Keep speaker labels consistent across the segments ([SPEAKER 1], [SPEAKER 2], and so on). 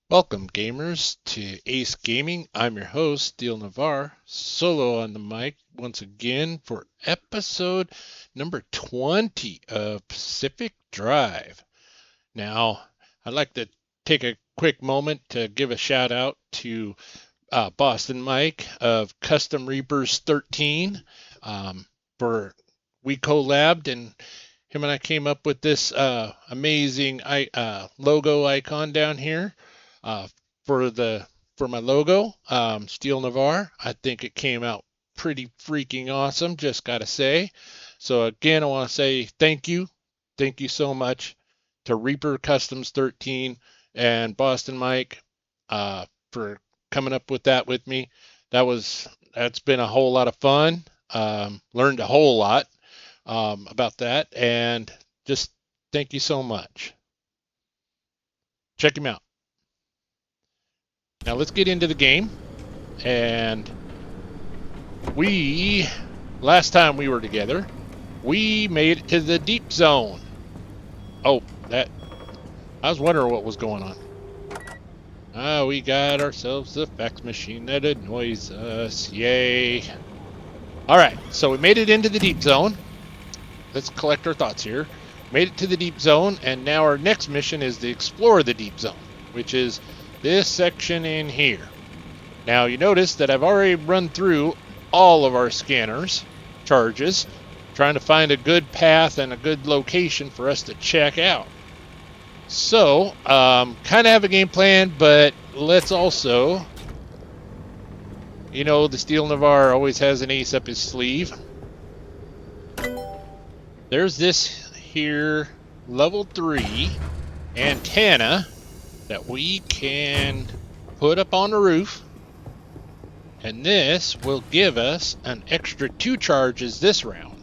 [SPEAKER 1] Welcome, gamers, to Ace Gaming. I'm your host, Steel Navarre, solo on the mic once again for episode number 20 of Pacific Drive. Now, I'd like to take a quick moment to give a shout out to Boston Mike of Custom Reapers 13 for we collabed and him and I came up with this amazing logo icon down here uh, for my logo, Steel Navarre. I think it came out pretty freaking awesome. Just gotta say. So again, I want to say thank you so much to Reaper Customs 13 and Boston Mike for coming up with that with me. That's been a whole lot of fun. Learned a whole lot about that, and just thank you so much. Check him out. Now let's get into the game. And last time we were together, we made it to the deep zone. Oh, I was wondering what was going on. We got ourselves the fax machine that annoys us. Yay. All right, so we made it into the deep zone. Let's collect our thoughts here. Made it to the deep zone, and now our next mission is to explore the deep zone, which is this section in here. Now you notice that I've already run through all of our scanners, charges, trying to find a good path and a good location for us to check out. So, kind of have a game plan, but let's also, the Steel Navarre always has an ace up his sleeve. There's this here level 3 antenna that we can put up on the roof, and this will give us an extra 2 charges this round.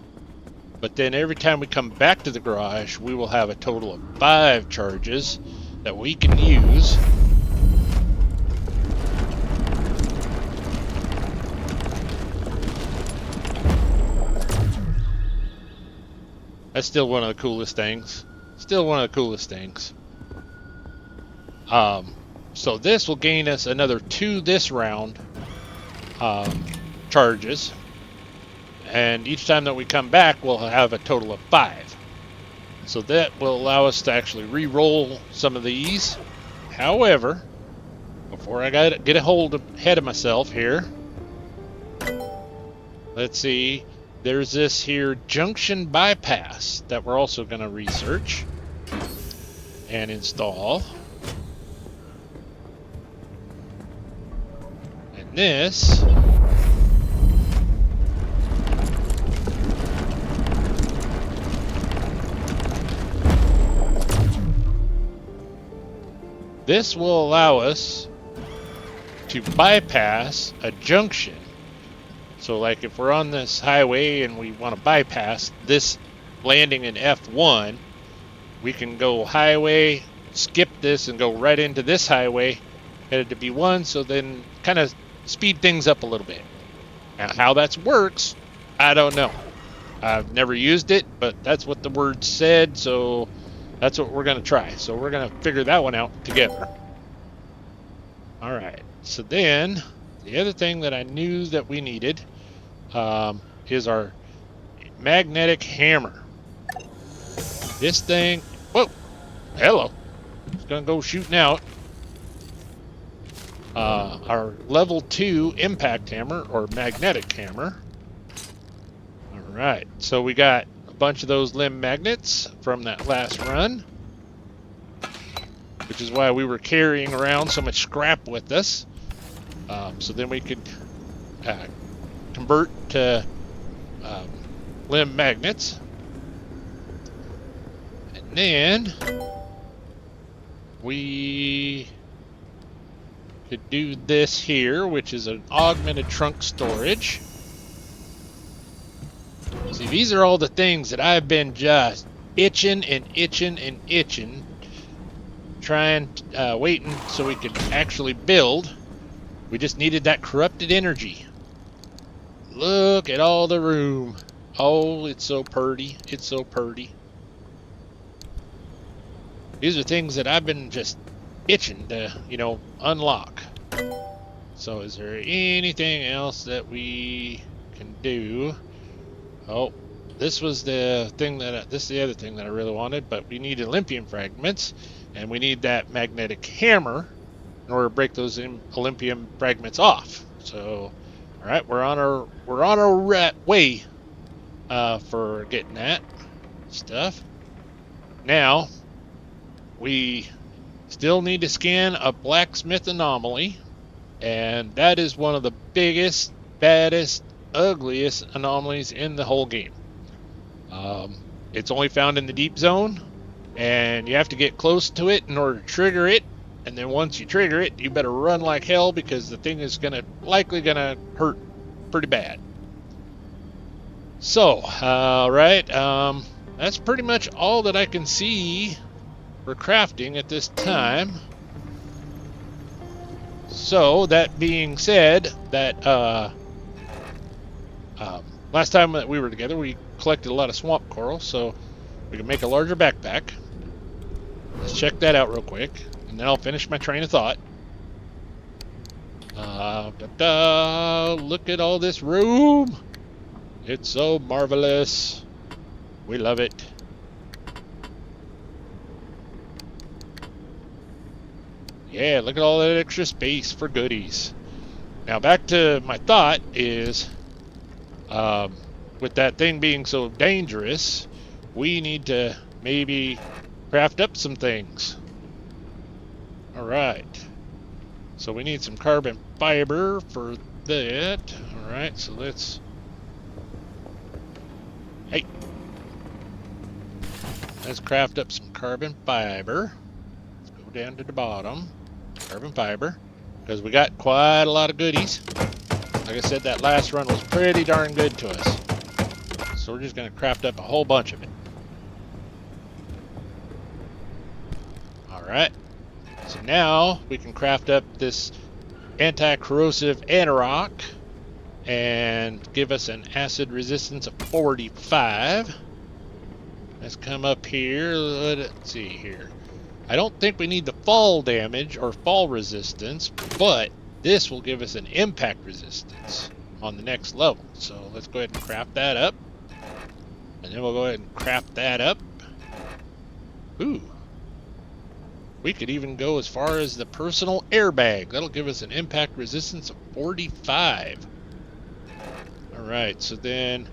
[SPEAKER 1] But then every time we come back to the garage, we will have a total of 5 charges that we can use. That's still one of the coolest things. So this will gain us another 2 this round charges. And each time that we come back, we'll have a total of 5. So that will allow us to actually re-roll some of these. However, before I get ahead of myself here, let's see. There's this here junction bypass that we're also going to research and install. And this will allow us to bypass a junction. So like if we're on this highway and we want to bypass this landing in F1, we can go highway, skip this, and go right into this highway headed to B1, so then kind of speed things up a little bit. Now how that works, I don't know. I've never used it, but that's what the word said, so that's what we're going to try. So we're going to figure that one out together. Alright, so then the other thing that I knew that we needed is our magnetic hammer. This thing, whoa, hello, it's gonna go shooting out. Our level 2 impact hammer or magnetic hammer. Alright, so we got a bunch of those limb magnets from that last run, which is why we were carrying around so much scrap with us. So then we could convert to limb magnets. And then we could do this here, which is an augmented trunk storage. See, these are all the things that I've been just itching, waiting so we could actually build. We just needed that corrupted energy. Look at all the room. Oh, it's so pretty. These are things that I've been just itching to, unlock. So is there anything else that we can do? Oh, this was the thing this is the other thing that I really wanted, but we need Olympian fragments, and we need that magnetic hammer in order to break those Olympian fragments off. So, all right, we're on our way for getting that stuff. Now, we still need to scan a blacksmith anomaly, and that is one of the biggest, baddest, ugliest anomalies in the whole game. It's only found in the deep zone, and you have to get close to it in order to trigger it. And then once you trigger it, you better run like hell because the thing is likely gonna hurt pretty bad. So, right, that's pretty much all that I can see for crafting at this time. So that being said, that last time that we were together, we collected a lot of swamp coral, so we can make a larger backpack. Let's check that out real quick, and then I'll finish my train of thought. Look at all this room. It's so marvelous. We love it. Yeah, look at all that extra space for goodies. Now back to my thought is, with that thing being so dangerous, we need to maybe craft up some things. Alright. So we need some carbon fiber for that. Alright, so let's... Hey! Let's craft up some carbon fiber. Let's go down to the bottom. Carbon fiber. Because we got quite a lot of goodies. Like I said, that last run was pretty darn good to us. So we're just going to craft up a whole bunch of it. Alright. So now we can craft up this anti-corrosive anorak and give us an acid resistance of 45. Let's come up here. Let's see here. I don't think we need the fall damage or fall resistance, but this will give us an impact resistance on the next level. So let's go ahead and craft that up. And then we'll go ahead and craft that up. Ooh. We could even go as far as the personal airbag. That'll give us an impact resistance of 45. Alright, so then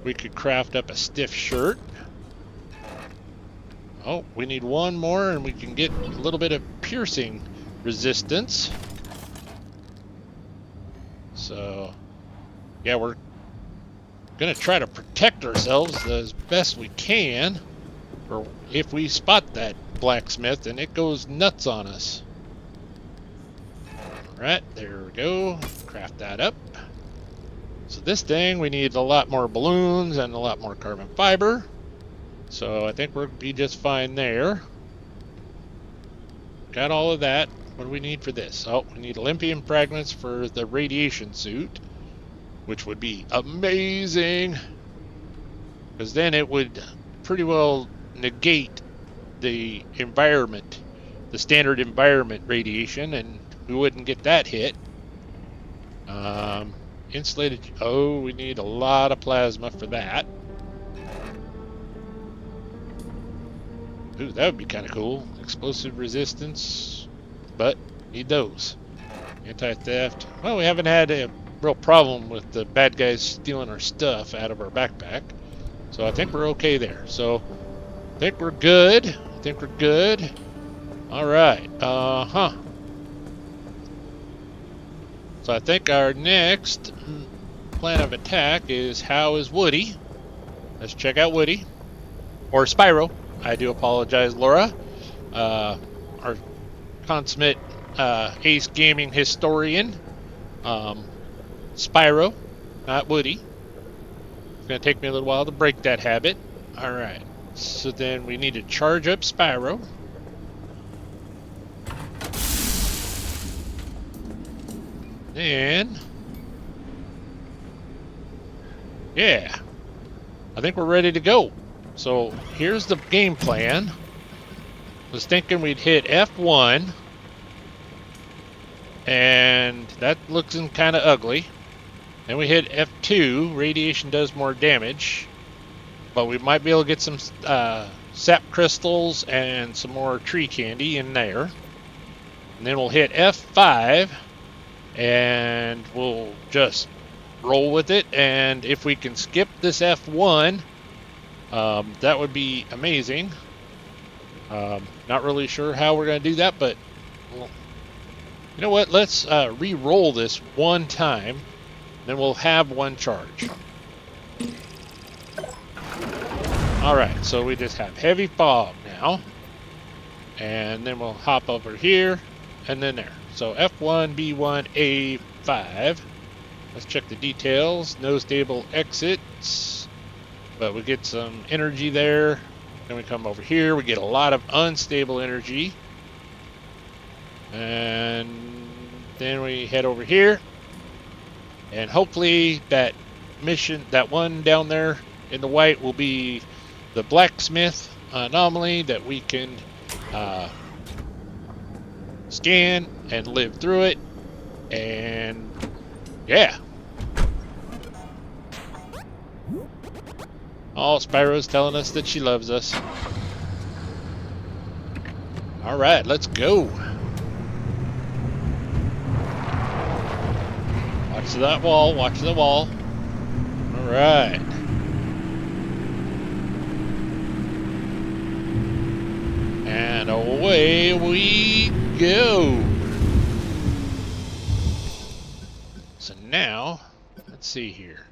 [SPEAKER 1] we could craft up a stiff shirt. Oh, we need one more and we can get a little bit of piercing resistance. So, yeah, we're going to try to protect ourselves as best we can. Or if we spot that blacksmith and it goes nuts on us. Alright, there we go. Craft that up. So this thing, we need a lot more balloons and a lot more carbon fiber. So I think we'll be just fine there. Got all of that. What do we need for this? Oh, we need Olympian fragments for the radiation suit, which would be amazing. Because then it would pretty well negate the environment, the standard environment radiation, and we wouldn't get that hit. Insulated. Oh, we need a lot of plasma for that. Ooh, that would be kind of cool. Explosive resistance, but need those. Anti-theft. Well, we haven't had a real problem with the bad guys stealing our stuff out of our backpack, so I think we're okay there. So I think we're good. I think we're good. All right. So I think our next plan of attack is how is Woody? Let's check out Woody or Spyro. I do apologize, Laura. Our consummate Ace Gaming historian, Spyro, not Woody. It's going to take me a little while to break that habit. Alright, so then we need to charge up Spyro. Then, yeah, I think we're ready to go. So here's the game plan. Was thinking we'd hit F1, and that looks kind of ugly. Then we hit F2, radiation does more damage, but we might be able to get some sap crystals and some more tree candy in there. And then we'll hit F5, and we'll just roll with it. And if we can skip this F1, that would be amazing. Not really sure how we're going to do that, but well, you know what? Let's re-roll this one time, then we'll have one charge. Alright, so we just have heavy fog now. And then we'll hop over here, and then there. So F1, B1, A5. Let's check the details. No stable exits, but we get some energy there. Then we come over here, we get a lot of unstable energy. And then we head over here. And hopefully that mission, that one down there in the white, will be the Blacksmith anomaly that we can scan and live through it. And yeah. Oh, Spyro's telling us that she loves us. Alright, let's go. Watch that wall, watch the wall. Alright. And away we go. So now, let's see here.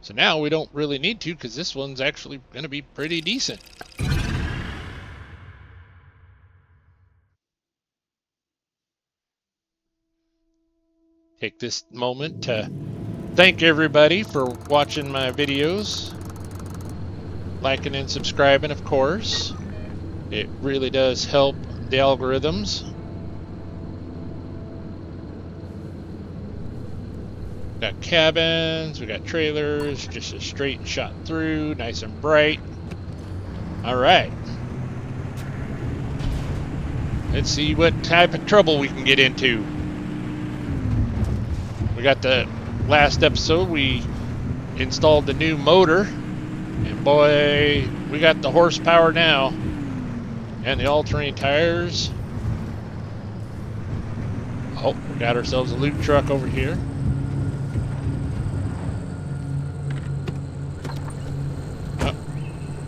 [SPEAKER 1] So now we don't really need to, because this one's actually going to be pretty decent. Take this moment to thank everybody for watching my videos. Liking and subscribing, of course. It really does help the algorithms. Got cabins, we got trailers, just a straight shot through, nice and bright. Alright. Let's see what type of trouble we can get into. We got the last episode, we installed the new motor. And boy, we got the horsepower now. And the all-terrain tires. Oh, we got ourselves a loot truck over here.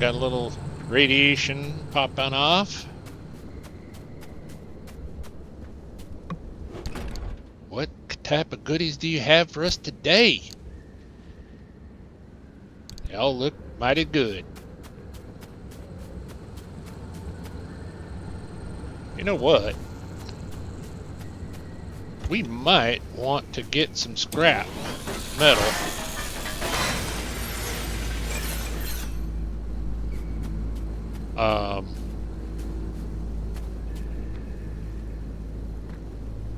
[SPEAKER 1] Got a little radiation popping off. What type of goodies do you have for us today? They all look mighty good. You know what? We might want to get some scrap metal.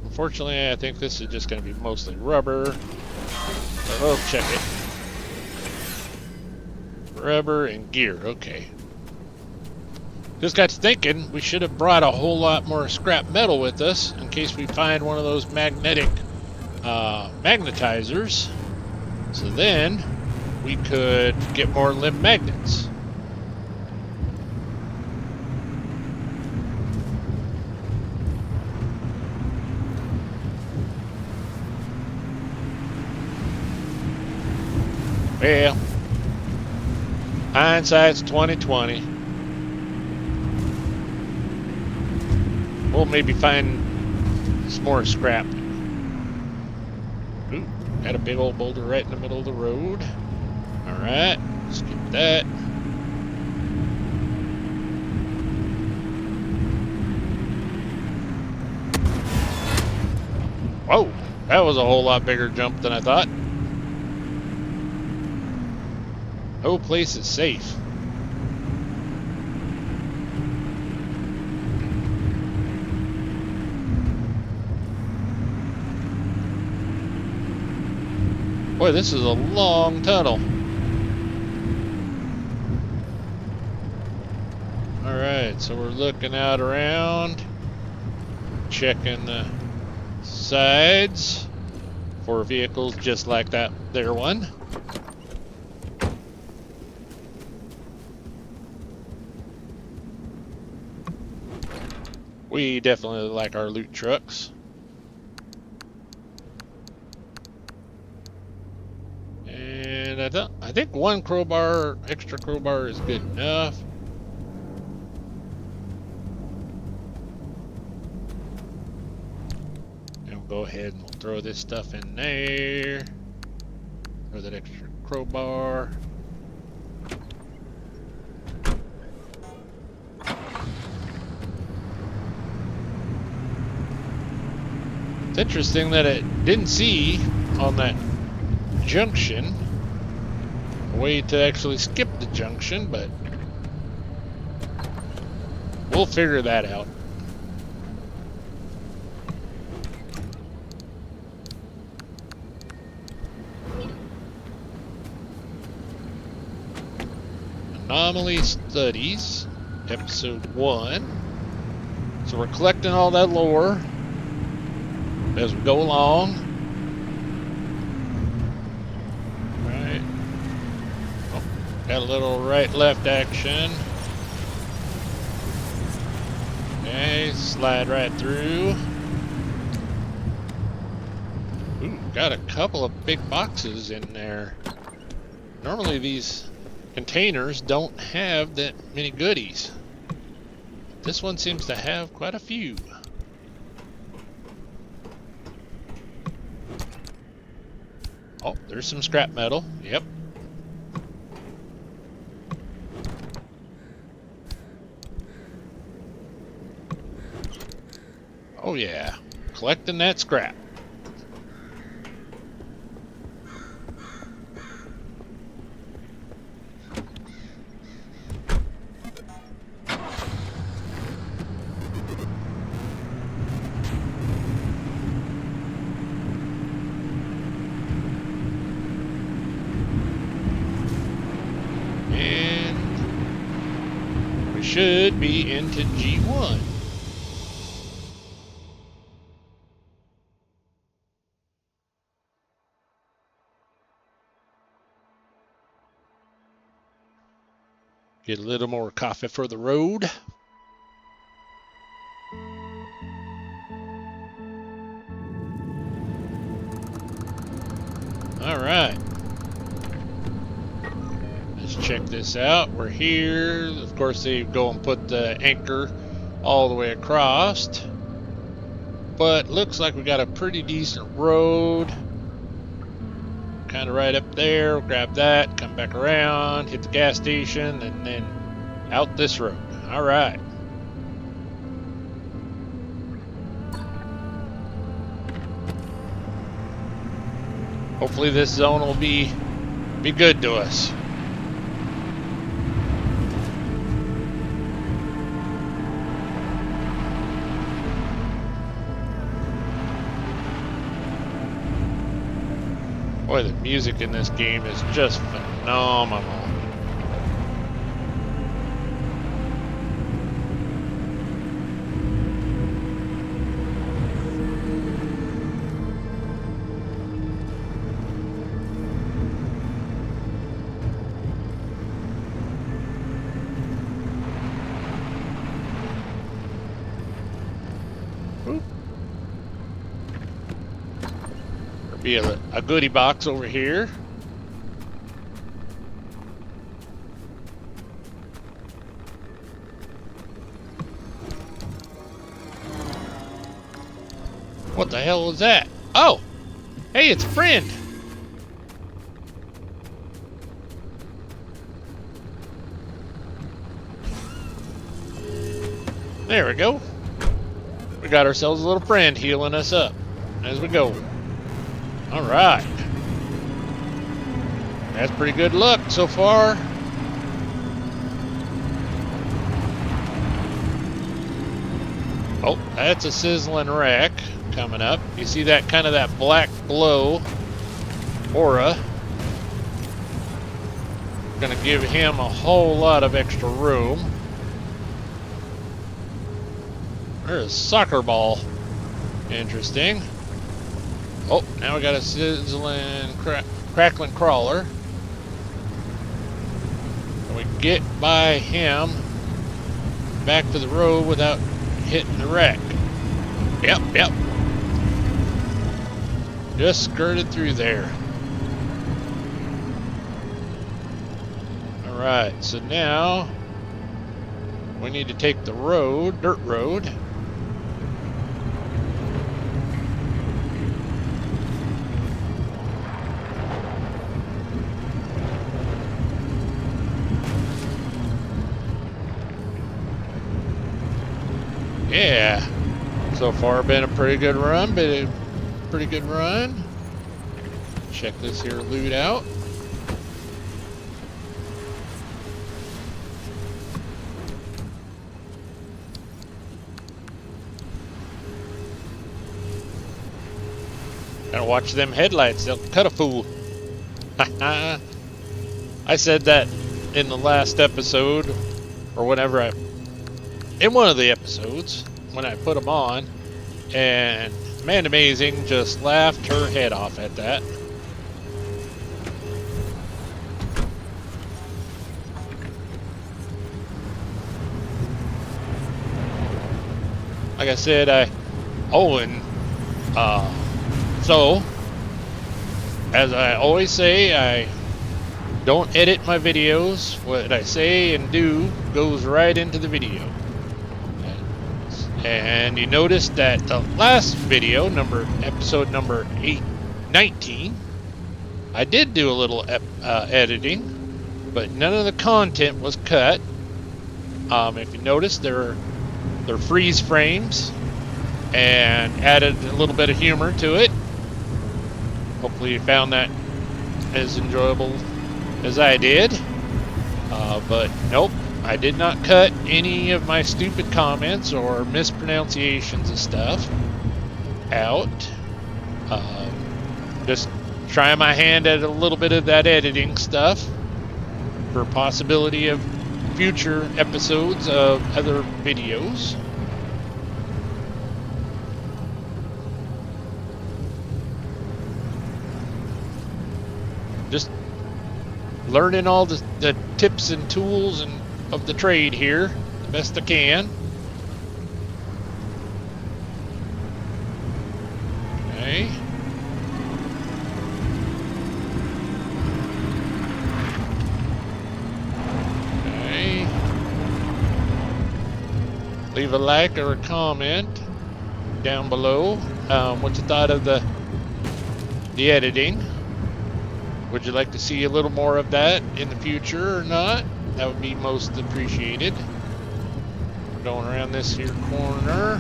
[SPEAKER 1] Unfortunately, I think this is just going to be mostly rubber. But we'll check it. Rubber and gear, okay. Just got to thinking, we should have brought a whole lot more scrap metal with us in case we find one of those magnetic magnetizers. So then we could get more limb magnets. Well, hindsight's 20/20. We'll maybe find some more scrap. Ooh, got a big old boulder right in the middle of the road. Alright, skip that. Whoa, that was a whole lot bigger jump than I thought. No place is safe. Boy, this is a long tunnel. Alright. Alright, so we're looking out around, checking the sides for vehicles just like that there one. We definitely like our loot trucks. And I think one crowbar, extra crowbar is good enough. And we'll go ahead and we'll throw this stuff in there. Throw that extra crowbar. It's interesting that it didn't see on that junction a way to actually skip the junction, but we'll figure that out. Anomaly Studies, Episode 1. So we're collecting all that lore as we go along. Right. Oh, got a little right-left action. Okay, slide right through. Ooh, got a couple of big boxes in there. Normally these containers don't have that many goodies. This one seems to have quite a few. Oh, there's some scrap metal. Yep. Oh yeah, collecting that scrap. Should be into G1. Get a little more coffee for the road. All right. Let's check this out. We're here. Of course, they go and put the anchor all the way across. But looks like we got a pretty decent road. Kind of right up there. We'll grab that, come back around, hit the gas station, and then out this road. All right. Hopefully this zone will be good to us. Boy, the music in this game is just phenomenal. Be a goodie box over here. What the hell was that? Oh! Hey, it's a friend! There we go. We got ourselves a little friend healing us up as we go. Alright. That's pretty good luck so far. Oh, that's a sizzling wreck coming up. You see that kind of that black glow aura. Gonna give him a whole lot of extra room. There's a soccer ball. Interesting. Oh, now we got a sizzling, crackling crawler. And we get by him back to the road without hitting the wreck. Yep. Just skirted through there. Alright, so now we need to take the road, dirt road. Yeah, so far been a pretty good run, Check this here loot out. Gotta watch them headlights, they'll cut a fool. I said that in the last episode, or whenever in one of the episodes, when I put them on, and Man Amazing just laughed her head off at that. Like I said, so, as I always say, I don't edit my videos. What I say and do goes right into the video. And you notice that the last video, episode number 19, I did do a little editing, but none of the content was cut. If you notice, they're freeze frames, and added a little bit of humor to it. Hopefully you found that as enjoyable as I did. But nope. I did not cut any of my stupid comments or mispronunciations of stuff out. Just trying my hand at a little bit of that editing stuff for possibility of future episodes of other videos. Just learning all the tips and tools of the trade here the best I can. Okay. Okay. Leave a like or a comment down below what you thought of the editing. Would you like to see a little more of that in the future or not? That would be most appreciated. We're going around this here corner.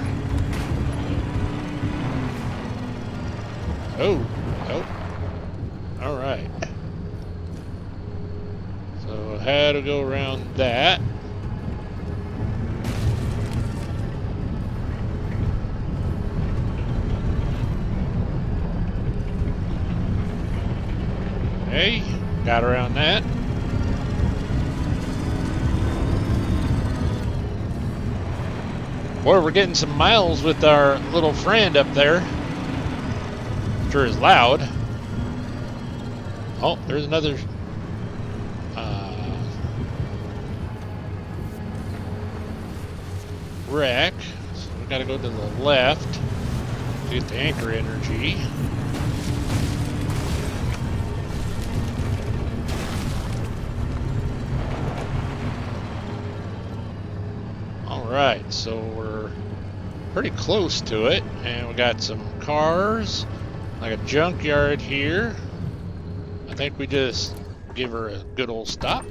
[SPEAKER 1] Oh. Alright. So how to go around that? Okay, got around that. Boy, we're getting some miles with our little friend up there. Sure is loud. Oh, there's another wreck. So we gotta go to the left to get the anchor energy. Alright, so we're pretty close to it, and we got some cars, like a junkyard here. I think we just give her a good old stop,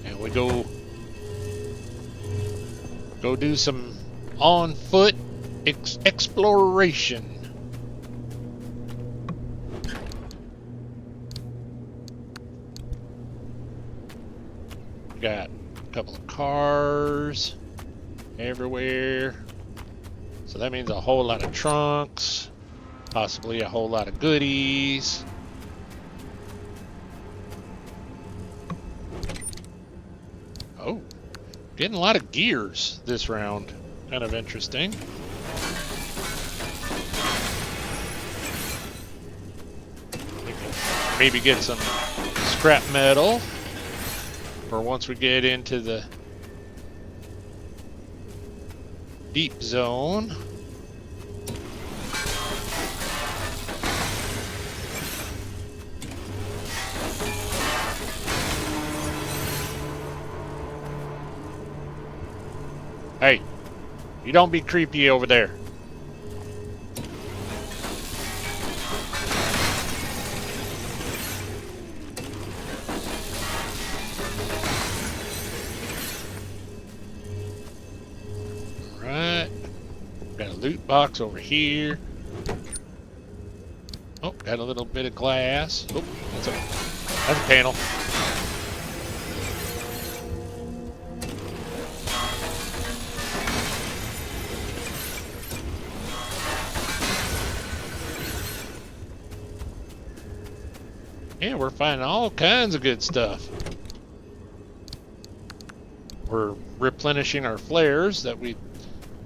[SPEAKER 1] and we go do some on-foot exploration. Got a couple of cars everywhere, so that means a whole lot of trunks, possibly a whole lot of goodies. Oh, getting a lot of gears this round. Kind of interesting. We can maybe get some scrap metal for once we get into the deep zone. Hey, you don't be creepy over there. Alright. Got a loot box over here. Oh, got a little bit of glass. Oh, that's a panel. Yeah, we're finding all kinds of good stuff. We're replenishing our flares that we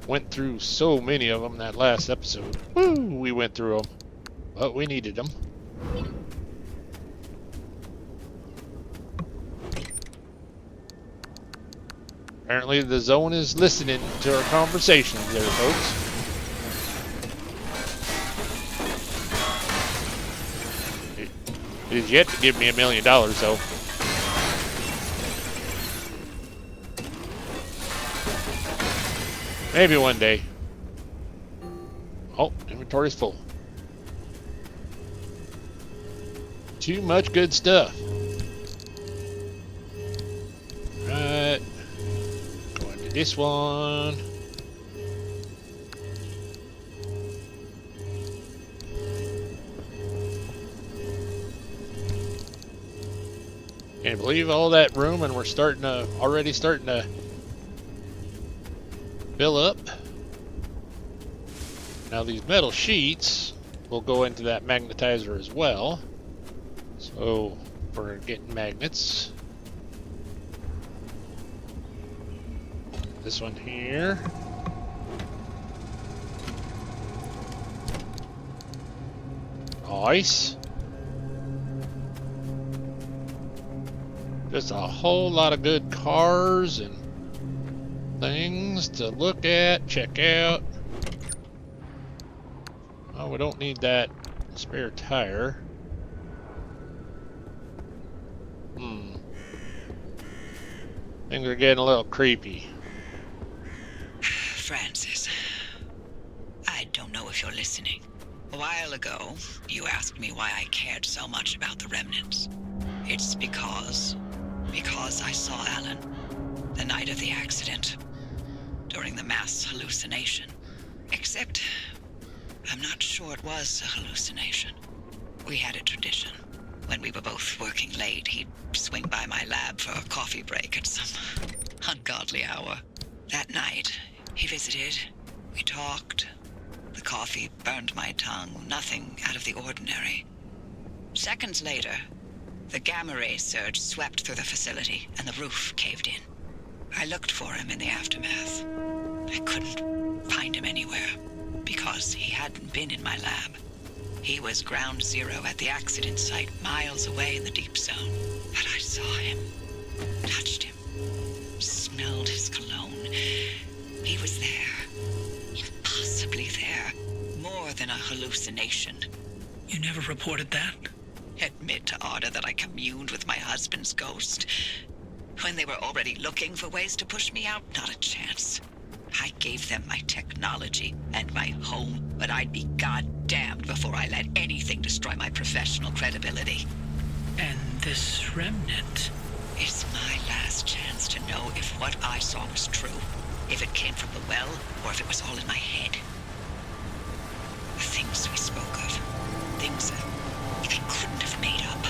[SPEAKER 1] went through so many of them that last episode. Woo, we went through them, but we needed them. Apparently the zone is listening to our conversations there, folks. It is yet to give me $1 million, though. Maybe one day. Oh, inventory's full. Too much good stuff. Right. Going to this one. Can't believe all that room, and we're already starting to fill up. Now these metal sheets will go into that magnetizer as well. So for getting magnets. This one here. Nice. Just a whole lot of good cars and things to look at, check out. Oh, we don't need that spare tire. Things are getting a little creepy.
[SPEAKER 2] Francis, I don't know if you're listening. A while ago, you asked me why I cared so much about the remnants. It's because I saw Alan the night of the accident, during the mass hallucination. Except, I'm not sure it was a hallucination. We had a tradition. When we were both working late, he'd swing by my lab for a coffee break at some ungodly hour. That night, he visited. We talked. The coffee burned my tongue. Nothing out of the ordinary. Seconds later, the gamma ray surge swept through the facility, and the roof caved in. I looked for him in the aftermath. I couldn't find him anywhere, because he hadn't been in my lab. He was ground zero at the accident site, miles away in the deep zone. But I saw him, touched him, smelled his cologne. He was there, impossibly there, more than a hallucination.
[SPEAKER 3] You never reported that?
[SPEAKER 2] Admit to Arda that I communed with my husband's ghost. When they were already looking for ways to push me out, not a chance. I gave them my technology and my home, but I'd be goddamned before I let anything destroy my professional credibility.
[SPEAKER 3] And this remnant?
[SPEAKER 2] It's my last chance to know if what I saw was true. If it came from the well, or if it was all in my head. The things we spoke of. Things I couldn't have made up.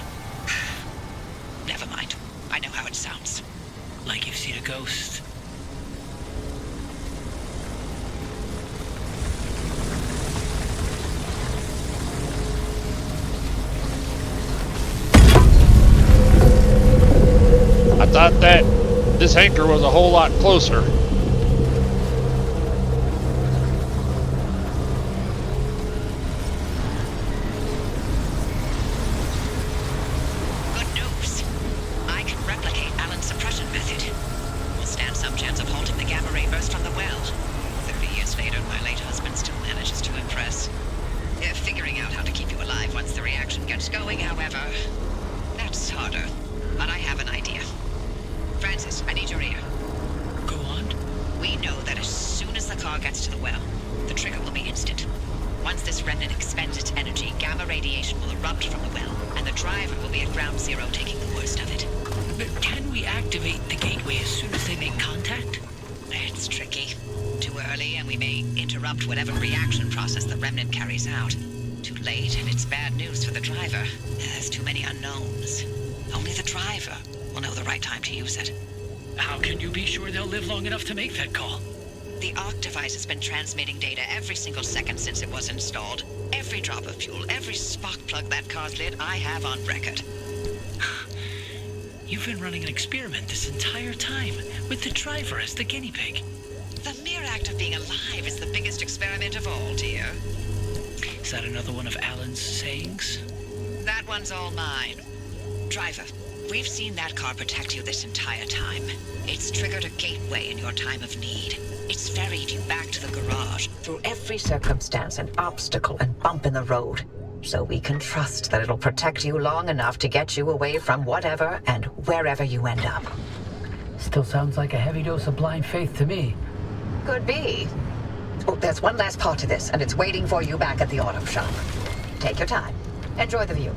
[SPEAKER 2] Never mind. I know how it sounds.
[SPEAKER 3] Like you've seen a ghost.
[SPEAKER 1] I thought that this hangar was a whole lot closer.
[SPEAKER 2] Once this remnant expends its energy, gamma radiation will erupt from the well, and the driver will be at ground zero taking the worst of it.
[SPEAKER 3] But can we activate the gateway as soon as they make contact?
[SPEAKER 2] It's tricky. Too early, and we may interrupt whatever reaction process the remnant carries out. Too late, and it's bad news for the driver. There's too many unknowns. Only the driver will know the right time to use it.
[SPEAKER 3] How can you be sure they'll live long enough to make that call?
[SPEAKER 2] The Arc device has been transmitting data every single second since it was installed. Every drop of fuel, every spark plug that car's lit, I have on record.
[SPEAKER 3] You've been running an experiment this entire time, with the driver as the guinea pig.
[SPEAKER 2] The mere act of being alive is the biggest experiment of all, dear.
[SPEAKER 3] Is that another one of Alan's sayings?
[SPEAKER 2] That one's all mine. Driver, we've seen that car protect you this entire time. It's triggered a gateway in your time of need. It's ferried you back to the garage through every circumstance and obstacle and bump in the road. So we can trust that it'll protect you long enough to get you away from whatever and wherever you end up.
[SPEAKER 3] Still sounds like a heavy dose of blind faith to me.
[SPEAKER 2] Could be. Oh, there's one last part to this, and it's waiting for you back at the auto shop. Take your time. Enjoy the view.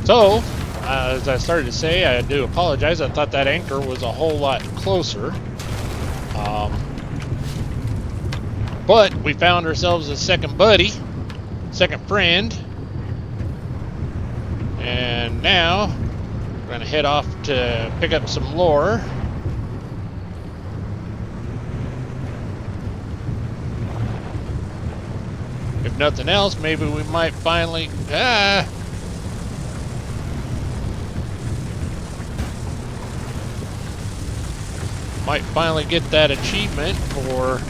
[SPEAKER 1] So, as I started to say, I do apologize. I thought that anchor was a whole lot closer. But we found ourselves a second buddy, second friend. And now we're going to head off to pick up some lore. If nothing else, maybe we might finally... might finally get that achievement for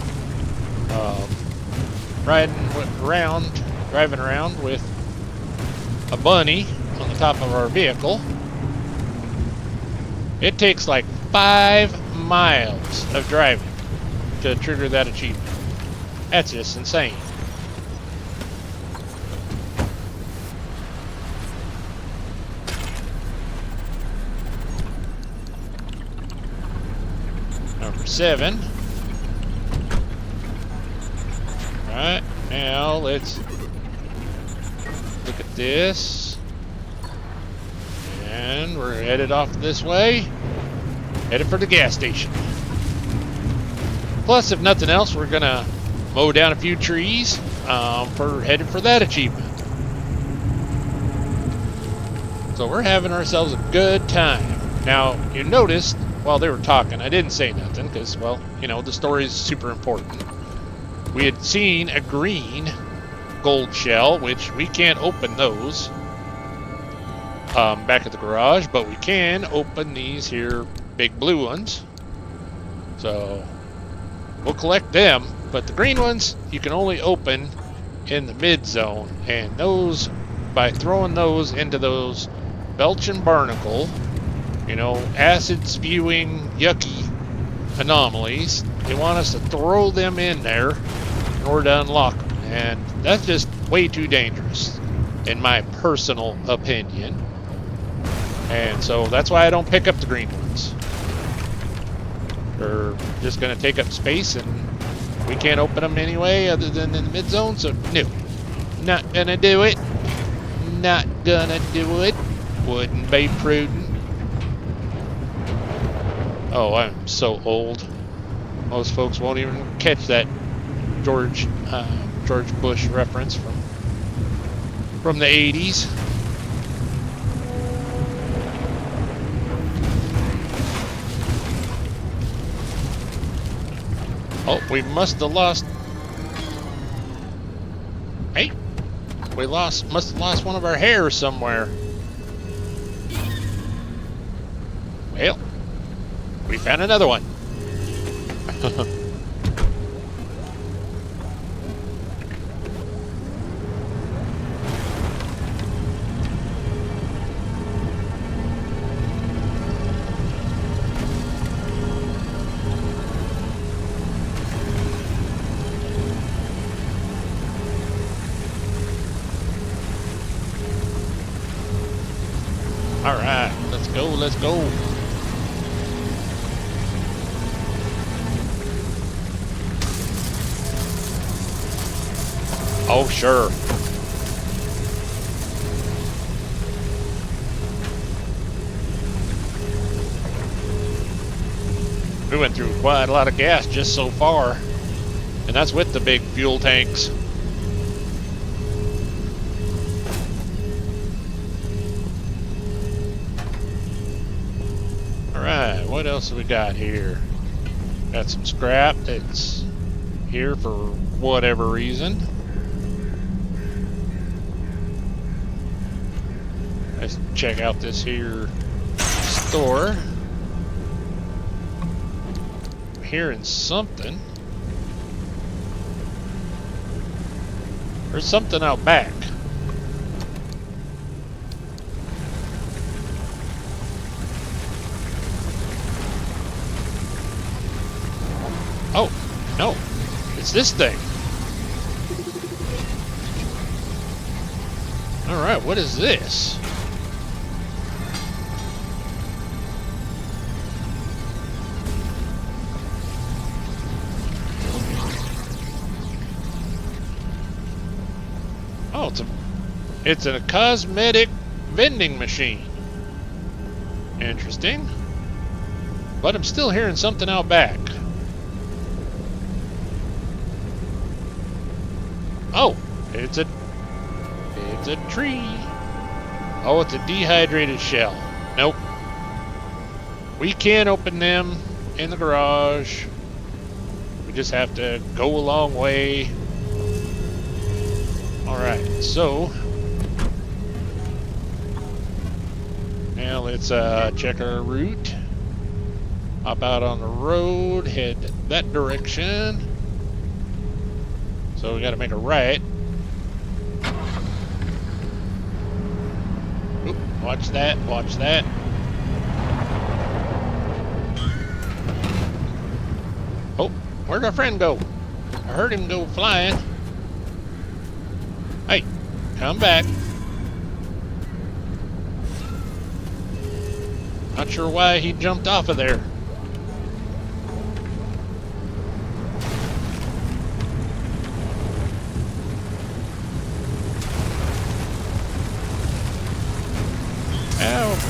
[SPEAKER 1] driving around with a bunny on the top of our vehicle. It takes like 5 miles of driving to trigger that achievement. That's just insane. Number 7. Right, now let's look at this. And we're headed off this way. Headed for the gas station. Plus, if nothing else, we're gonna mow down a few trees headed for that achievement. So we're having ourselves a good time. Now, you noticed while they were talking, I didn't say nothing because, well, you know, the story is super important. We had seen a green gold shell, which we can't open those back at the garage, but we can open these here big blue ones. So we'll collect them, but the green ones you can only open in the mid zone, and those, by throwing those into those Belgian barnacle, you know, acid spewing yucky anomalies, they want us to throw them in there in order to unlock them, and that's just way too dangerous in my personal opinion. And so that's why I don't pick up the green ones. They're just going to take up space, and we can't open them anyway other than in the mid zone. So no, not gonna do it. Not gonna do it. Wouldn't be prudent. Oh, I'm so old. Most folks won't even catch that George Bush reference from the 80s. Oh, we must have lost. Hey, we must have lost one of our hairs somewhere. Well, we found another one. All right, let's go, let's go. Oh, sure. We went through quite a lot of gas just so far, and that's with the big fuel tanks. Alright, what else have we got here? Got some scrap that's here for whatever reason. Let's check out this here store. I'm hearing something. There's something out back. Oh, no. It's this thing. Alright, what is this? Oh, it's a cosmetic vending machine. Interesting. But I'm still hearing something out back. Oh, it's a tree. Oh, it's a dehydrated shell. Nope. We can't open them in the garage. We just have to go a long way. Alright, so now let's check our route. Hop out on the road, head that direction. So we gotta make a right. Oop, watch that, watch that. Oh, where'd our friend go? I heard him go flying. Hey, come back. Not sure why he jumped off of there.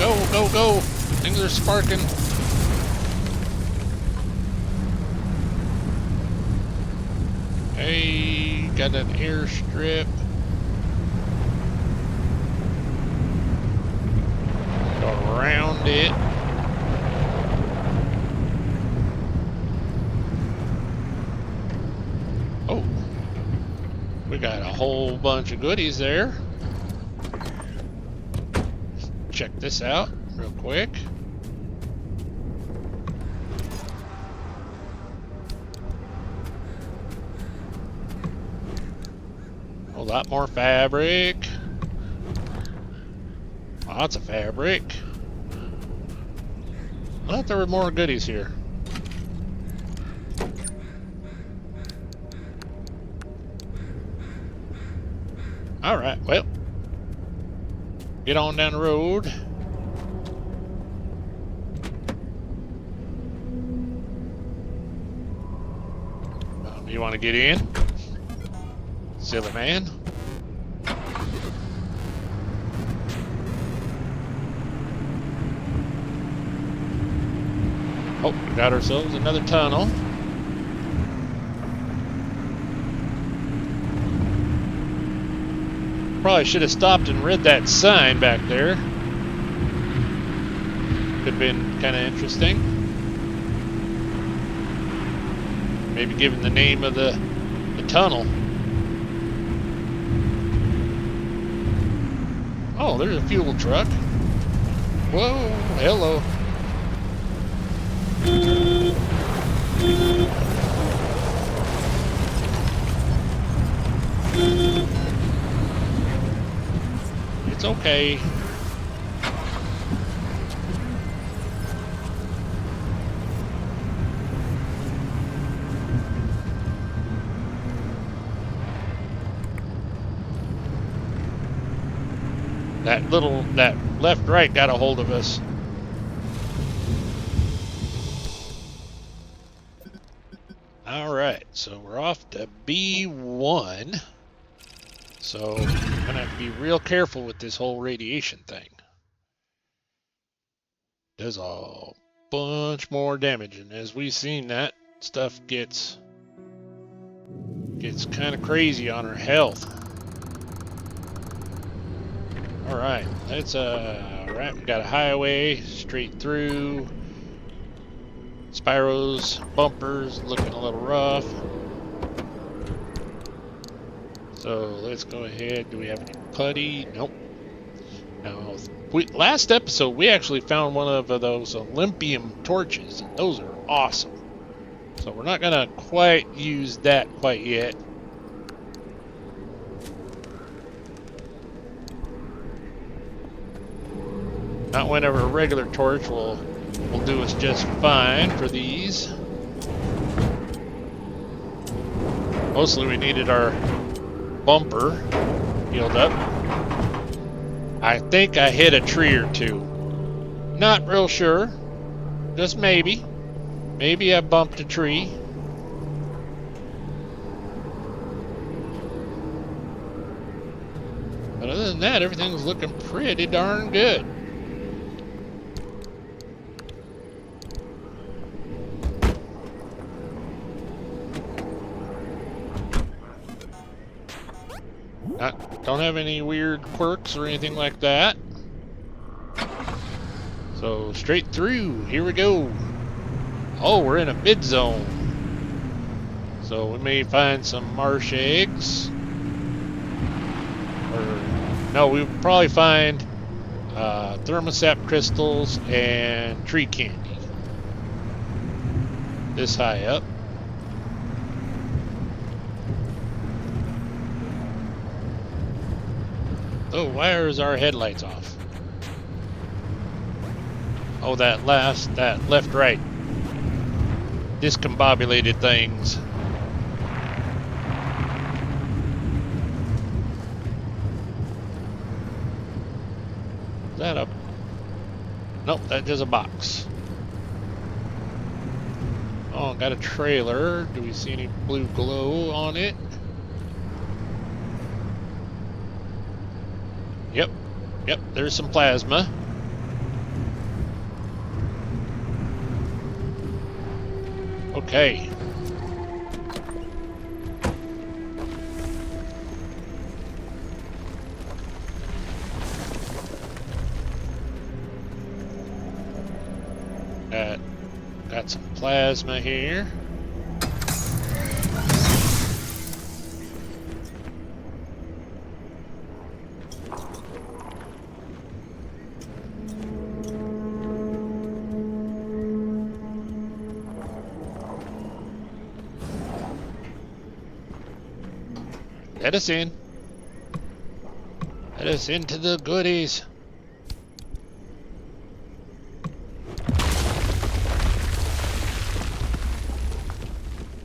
[SPEAKER 1] Oh, go, go. Things are sparking. Hey, got an airstrip. Around it. Oh, we got a whole bunch of goodies there. Let's check this out real quick. A lot more fabric. Lots of fabric. I thought there were more goodies here. Alright, well. Get on down the road. You want to get in? Silly man. Oh, we got ourselves another tunnel. Probably should have stopped and read that sign back there. Could have been kind of interesting. Maybe given the name of the tunnel. Oh, there's a fuel truck. Whoa, hello. It's okay. That left right got a hold of us. All right, so we're off to B1. So I'm gonna have to be real careful with this whole radiation thing. Does a bunch more damage, and as we've seen, that stuff gets kind of crazy on her health. All right, that's right. We got a highway straight through. Spyro's bumpers looking a little rough. So let's go ahead. Do we have any putty? Nope. Now, last episode we actually found one of those Olympium torches, and those are awesome. So we're not gonna quite use that quite yet. Not whenever a regular torch will do us just fine for these. Mostly we needed our bumper healed up. I think I hit a tree or two. Not real sure. Just maybe. Maybe I bumped a tree. But other than that, everything's looking pretty darn good. Don't have any weird quirks or anything like that. So straight through, here we go. Oh, we're in a mid zone. So we may find some marsh eggs. Or no, we would probably find thermosap crystals and tree candy. This high up. Oh, why is our headlights off? Oh, that left right. Discombobulated things. Is that a... Nope, that's just a box. Oh, got a trailer. Do we see any blue glow on it? Yep, there's some plasma. Okay. Got some plasma here. Let us in. Let us into the goodies.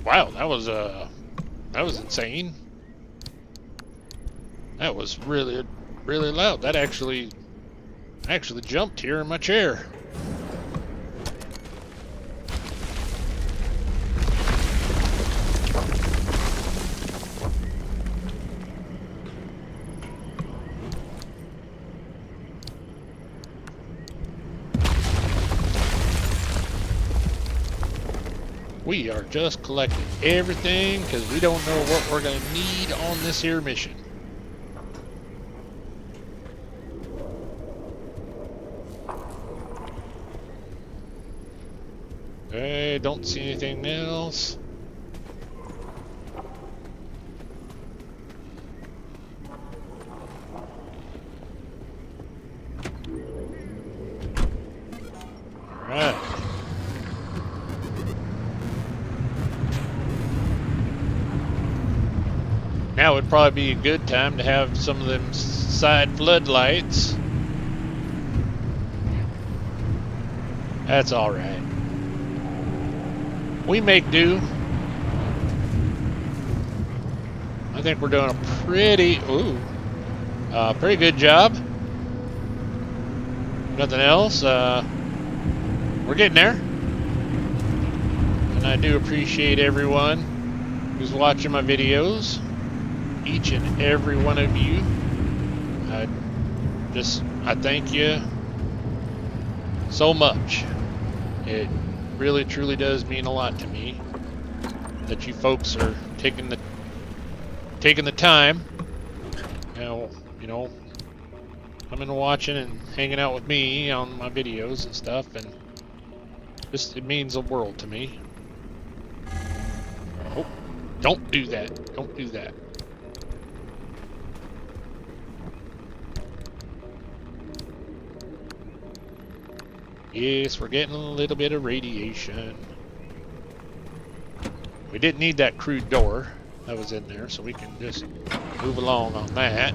[SPEAKER 1] Wow, that was insane. That was really loud. That actually jumped here in my chair. We are just collecting everything because we don't know what we're going to need on this here mission. Okay, don't see anything else. Alright. Now would probably be a good time to have some of them side floodlights. That's alright. We make do. I think we're doing a pretty good job. Nothing else. We're getting there. And I do appreciate everyone who's watching my videos. each and every one of you. I thank you so much. It really truly does mean a lot to me that you folks are taking the time, you know, coming and watching and hanging out with me on my videos and stuff, and just it means the world to me. Oh, don't do that. Don't do that. Yes, we're getting a little bit of radiation. We didn't need that crude door that was in there, so we can just move along on that.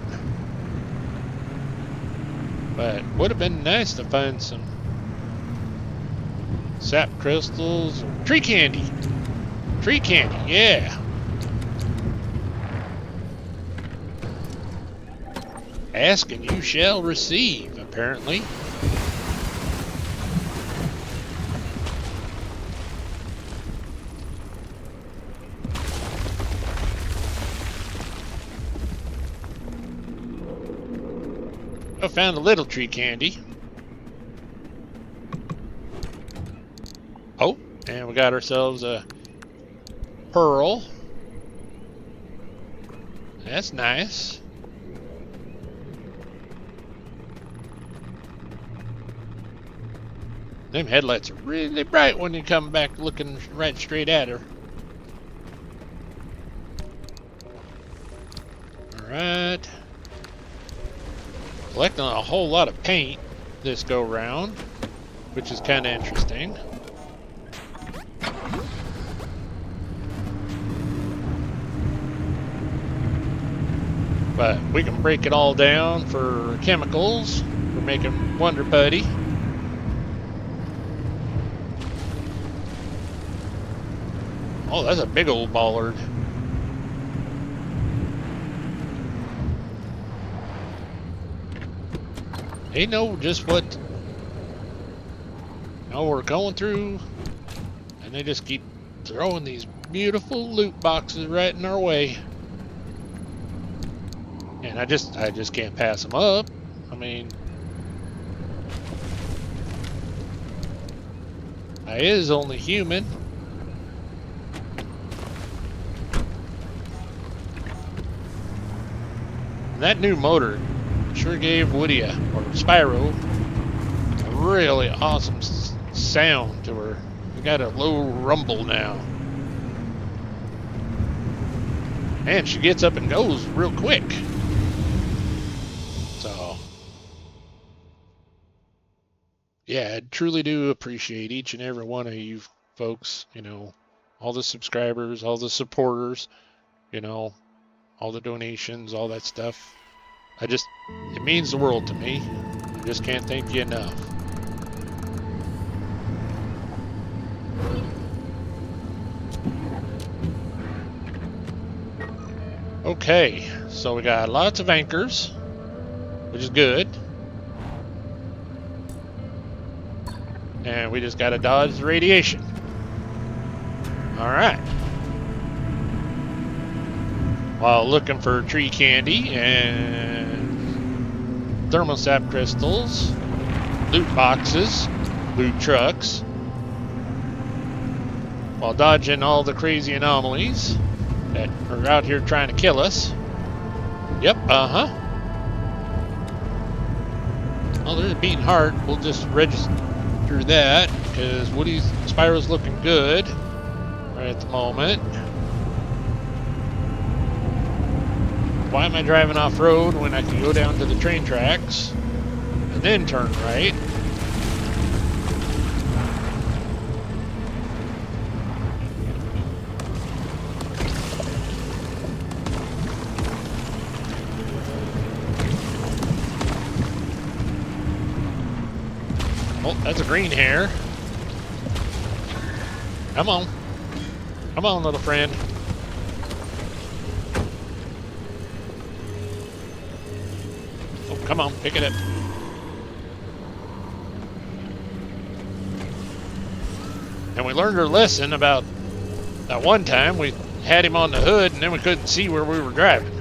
[SPEAKER 1] But would have been nice to find some sap crystals or tree candy. Tree candy, yeah. Ask and you shall receive, apparently. I found a little tree candy. Oh, and we got ourselves a pearl. That's nice. Them headlights are really bright when you come back looking right straight at her. Alright. Collecting a whole lot of paint this go round, which is kind of interesting. But we can break it all down for chemicals. We're making Wonder Putty. Oh, that's a big old bollard. They know just what we're going through, and they just keep throwing these beautiful loot boxes right in our way. And I just can't pass them up. I mean, I is only human. And that new motor sure gave Woody or Spyro a really awesome sound to her. We got a low rumble now. And she gets up and goes real quick. So, yeah, I truly do appreciate each and every one of you folks, all the subscribers, all the supporters, all the donations, all that stuff. It means the world to me. I just can't thank you enough. Okay, so we got lots of anchors, which is good. And we just gotta dodge the radiation. Alright. While looking for tree candy and thermosap crystals, loot boxes, loot trucks, while dodging all the crazy anomalies that are out here trying to kill us. Yep, Oh, there's a beating heart. We'll just register that because Spyro's looking good right at the moment. Why am I driving off-road when I can go down to the train tracks and then turn right? Oh, that's a green hair. Come on. Come on, little friend. Come on, pick it up. And we learned our lesson about that one time we had him on the hood and then we couldn't see where we were driving.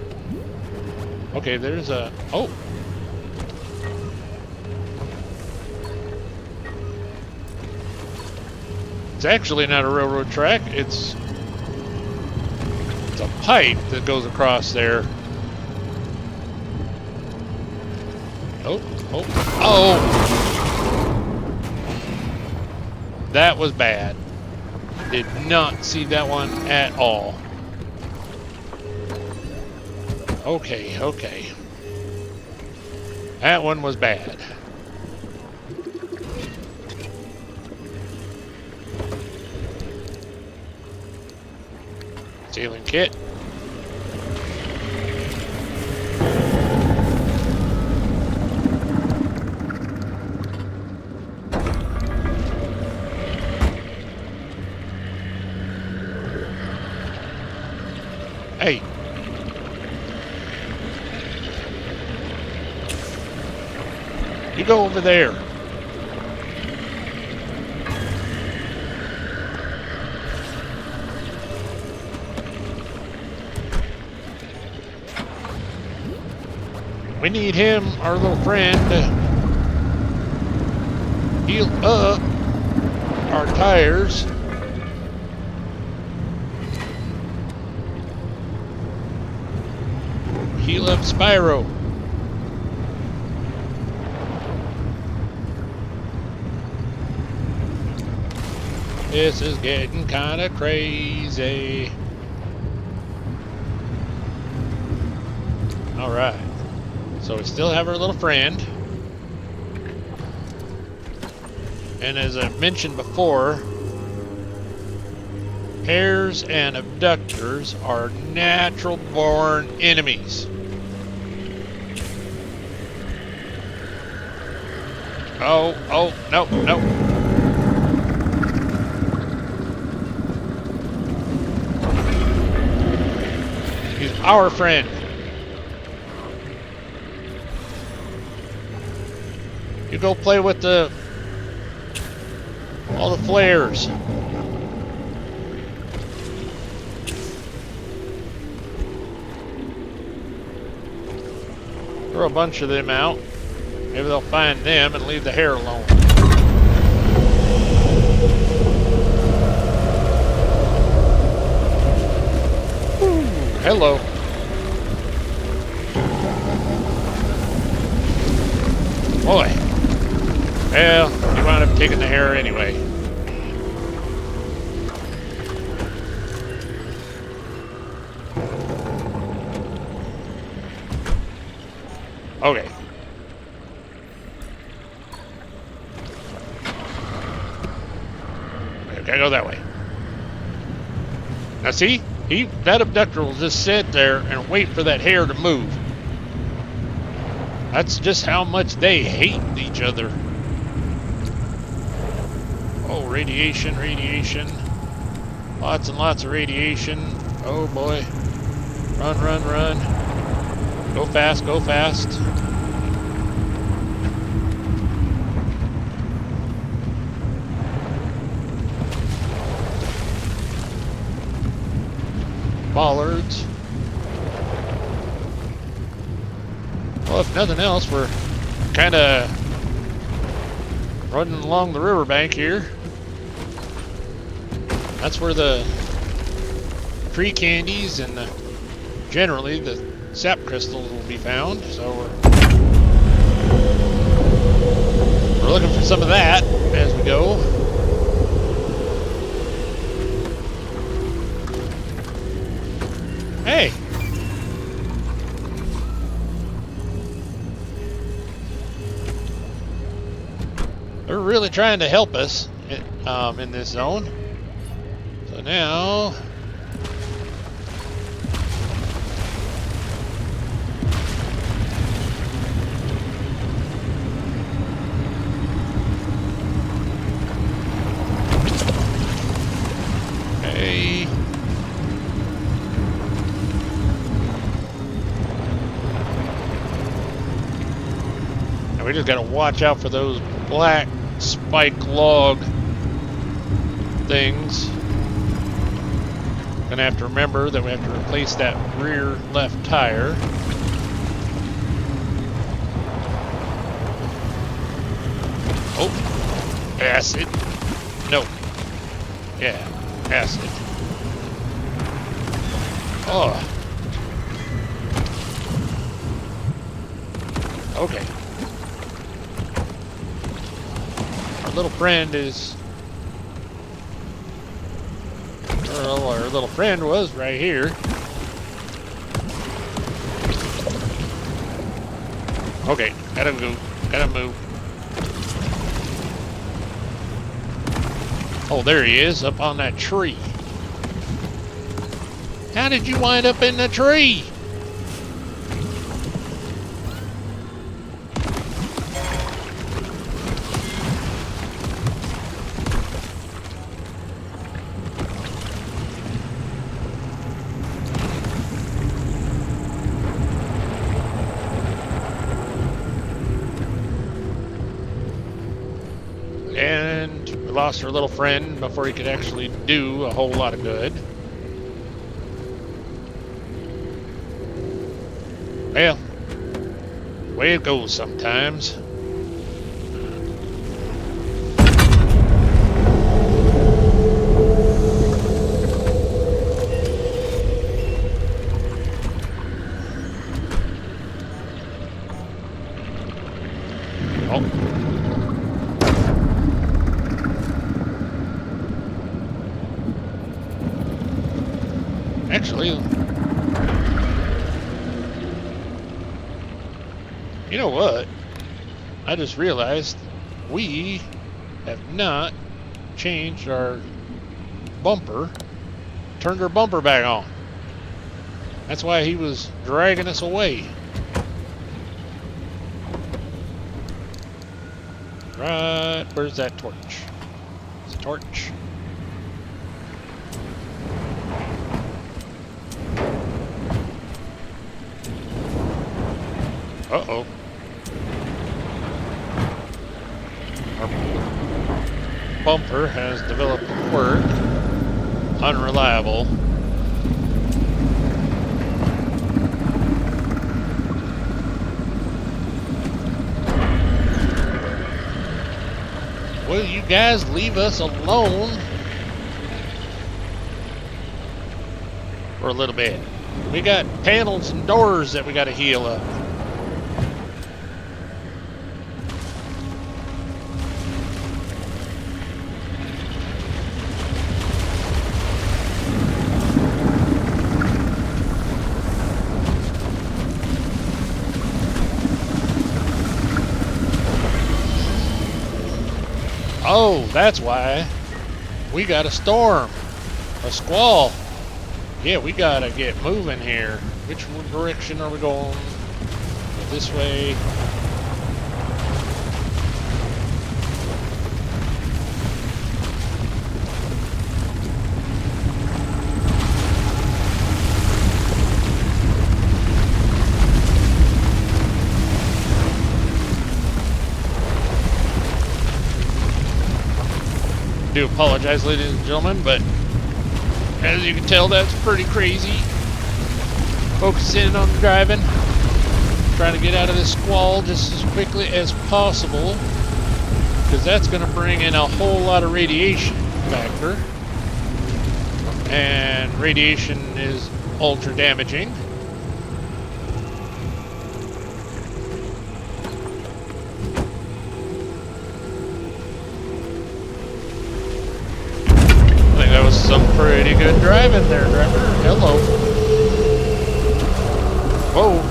[SPEAKER 1] Okay, there's a... Oh! It's actually not a railroad track. It's a pipe that goes across there. Oh, oh, oh! That was bad. Did not see that one at all. Okay, okay. That one was bad. Sailing kit. Hey. You go over there. We need him, our little friend, to heal up our tires. Heal up Spyro. This is getting kind of crazy. All right. So we still have our little friend. And as I mentioned before, hares and abductors are natural-born enemies. Oh, oh, no, no. He's our friend. You go play with all the flares. Throw a bunch of them out. Maybe they'll find them and leave the hare alone. Ooh, hello. Boy. Well, you wound up taking the hare anyway. Okay. Gotta go that way. Now see, that abductor will just sit there and wait for that hare to move. That's just how much they hate each other. Oh, radiation, radiation. Lots and lots of radiation. Oh boy. Run, run, run. Go fast, go fast. Bollards. Well, if nothing else, we're kind of running along the riverbank here. That's where the tree candies and generally the sap crystals will be found. So we're looking for some of that as we go. Hey! They're really trying to help us in this zone. So now... Okay. Now we just gotta watch out for those black spike log things. Gonna have to remember that we have to replace that rear left tire. Oh, acid. No. Yeah, acid. Oh. Okay. Our little friend is... Well, our little friend was right here. Okay, gotta go. Gotta move. Oh, there he is, up on that tree. How did you wind up in the tree? And we lost our little friend before he could actually do a whole lot of good. Well, way it goes sometimes. Oh. Actually, you know what? I just realized we have not changed our bumper, turned our bumper back on. That's why he was dragging us away. Right, where's that torch? It's a torch. Uh-oh. Our bumper has developed a quirk. Unreliable. Will you guys leave us alone for a little bit? We got panels and doors that we got to heal up. Oh, that's why we got a storm, a squall. Yeah, we gotta get moving here. Which direction are we going? This way. I do apologize, ladies and gentlemen, but as you can tell, that's pretty crazy. Focusing on driving, trying to get out of this squall just as quickly as possible, because that's going to bring in a whole lot of radiation factor, and radiation is ultra damaging. That was some pretty good driving there, driver. Hello. Whoa.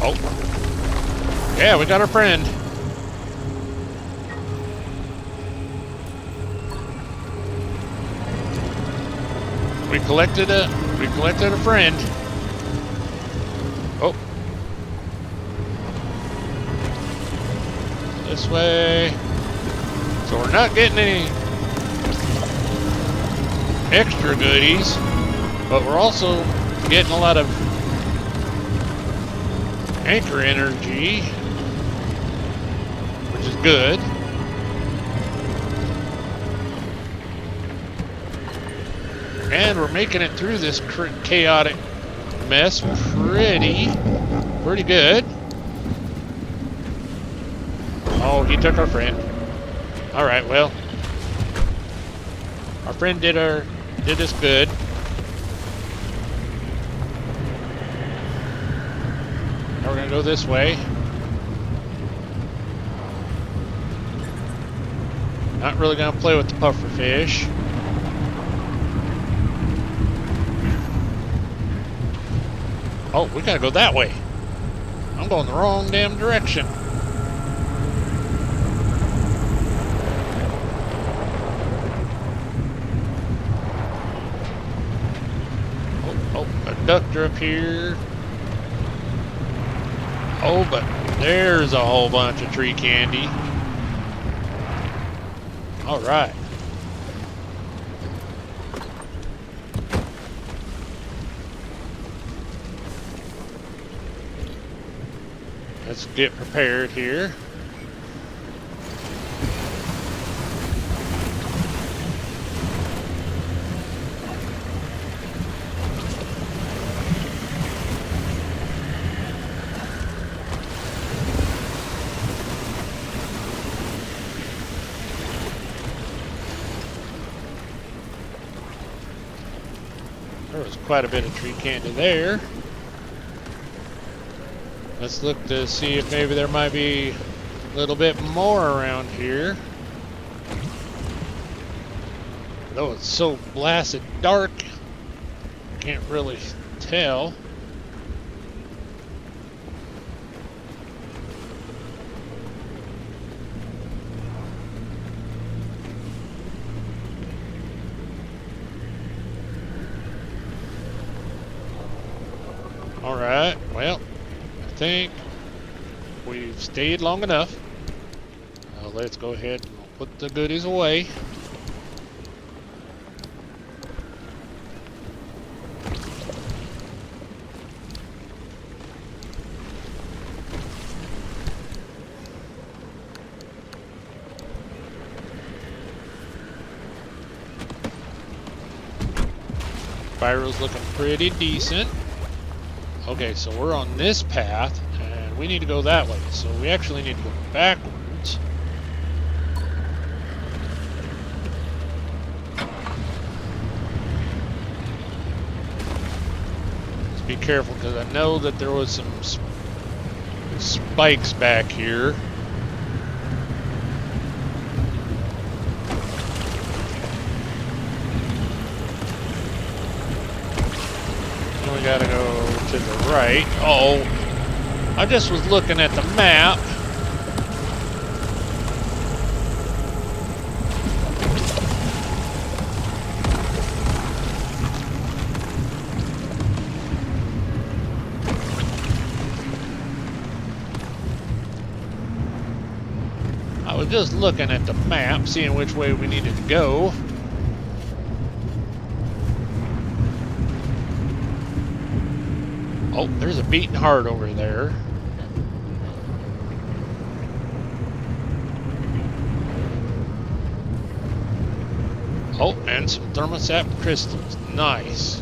[SPEAKER 1] Oh. Yeah, we got our friend. We collected a friend. Oh. This way. So we're not getting any extra goodies, but we're also getting a lot of anchor energy, which which is good. And we're making it through this chaotic mess pretty good. Oh, he took our friend. All right, well, our friend did us good. Now we're gonna go this way. Not really gonna play with the puffer fish. Oh, we gotta go that way. I'm going the wrong damn direction. Oh, a ductor up here. Oh, but there's a whole bunch of tree candy. All right. Let's get prepared here. There was quite a bit of tree candy there. Let's look to see if maybe there might be a little bit more around here. Though it's so blasted dark, can't really tell. All right, well, I think we've stayed long enough. Let's go ahead and put the goodies away. Spyro's looking pretty decent. Okay, so we're on this path, and we need to go that way. So we actually need to go backwards. Just be careful, because I know that there was some spikes back here. We gotta go to the right. Oh, I just was looking at the map. I was just looking at the map, seeing which way we needed to go. Oh, there's a beating heart over there. Oh, and some thermosap crystals. Nice.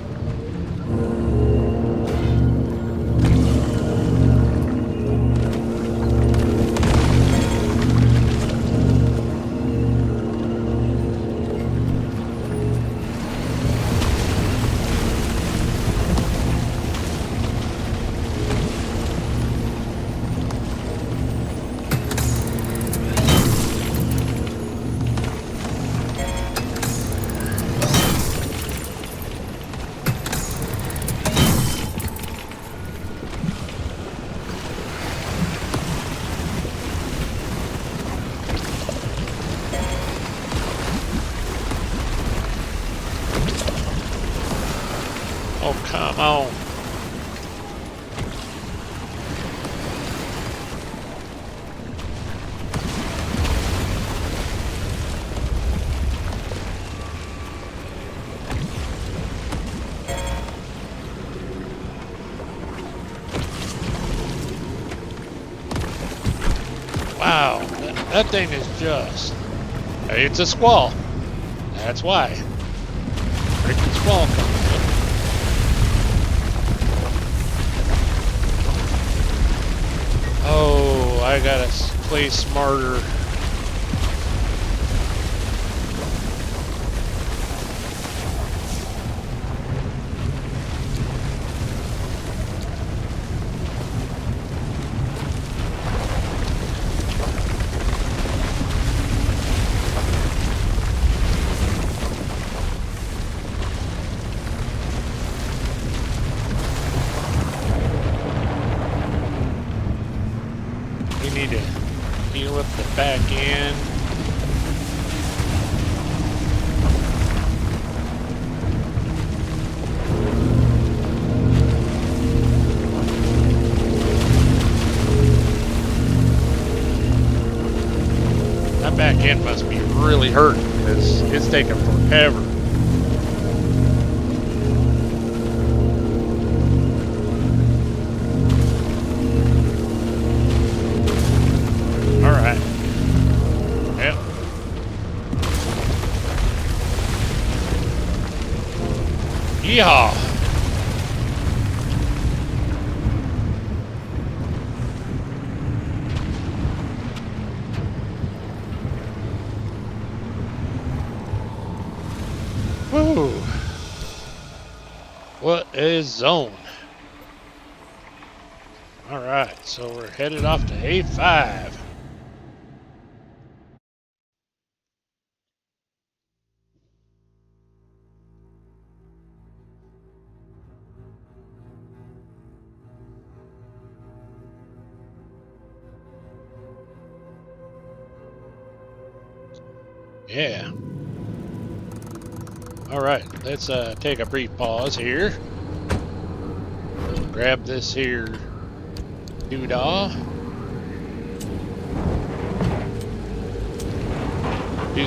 [SPEAKER 1] Oh, come on. Wow, That thing is just... It's a squall. That's why. Freaking squall coming in. Oh, I gotta play smarter. Need to heal up the back end. That back end must be really hurting because it's taking forever. Alright. Yep. Yeehaw! Woo! What a zone! Alright, so we're headed off to A5. Yeah. Alright, let's take a brief pause here. Grab this here doodah. Do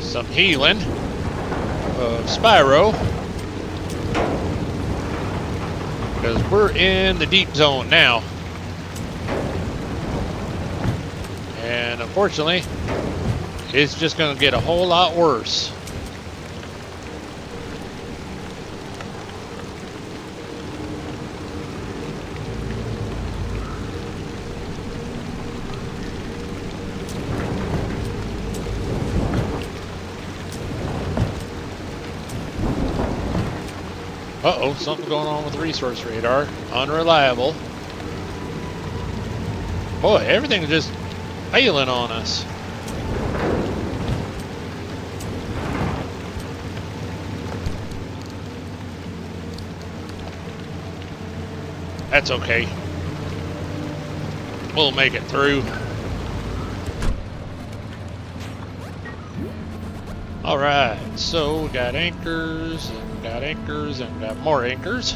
[SPEAKER 1] some healing of Spyro. Because we're in the deep zone now. And unfortunately, it's just going to get a whole lot worse. Uh-oh, something going on with the resource radar. Unreliable. Boy, everything's just failing on us. That's okay. We'll make it through. Alright, so we got anchors, and we got anchors, and we got more anchors.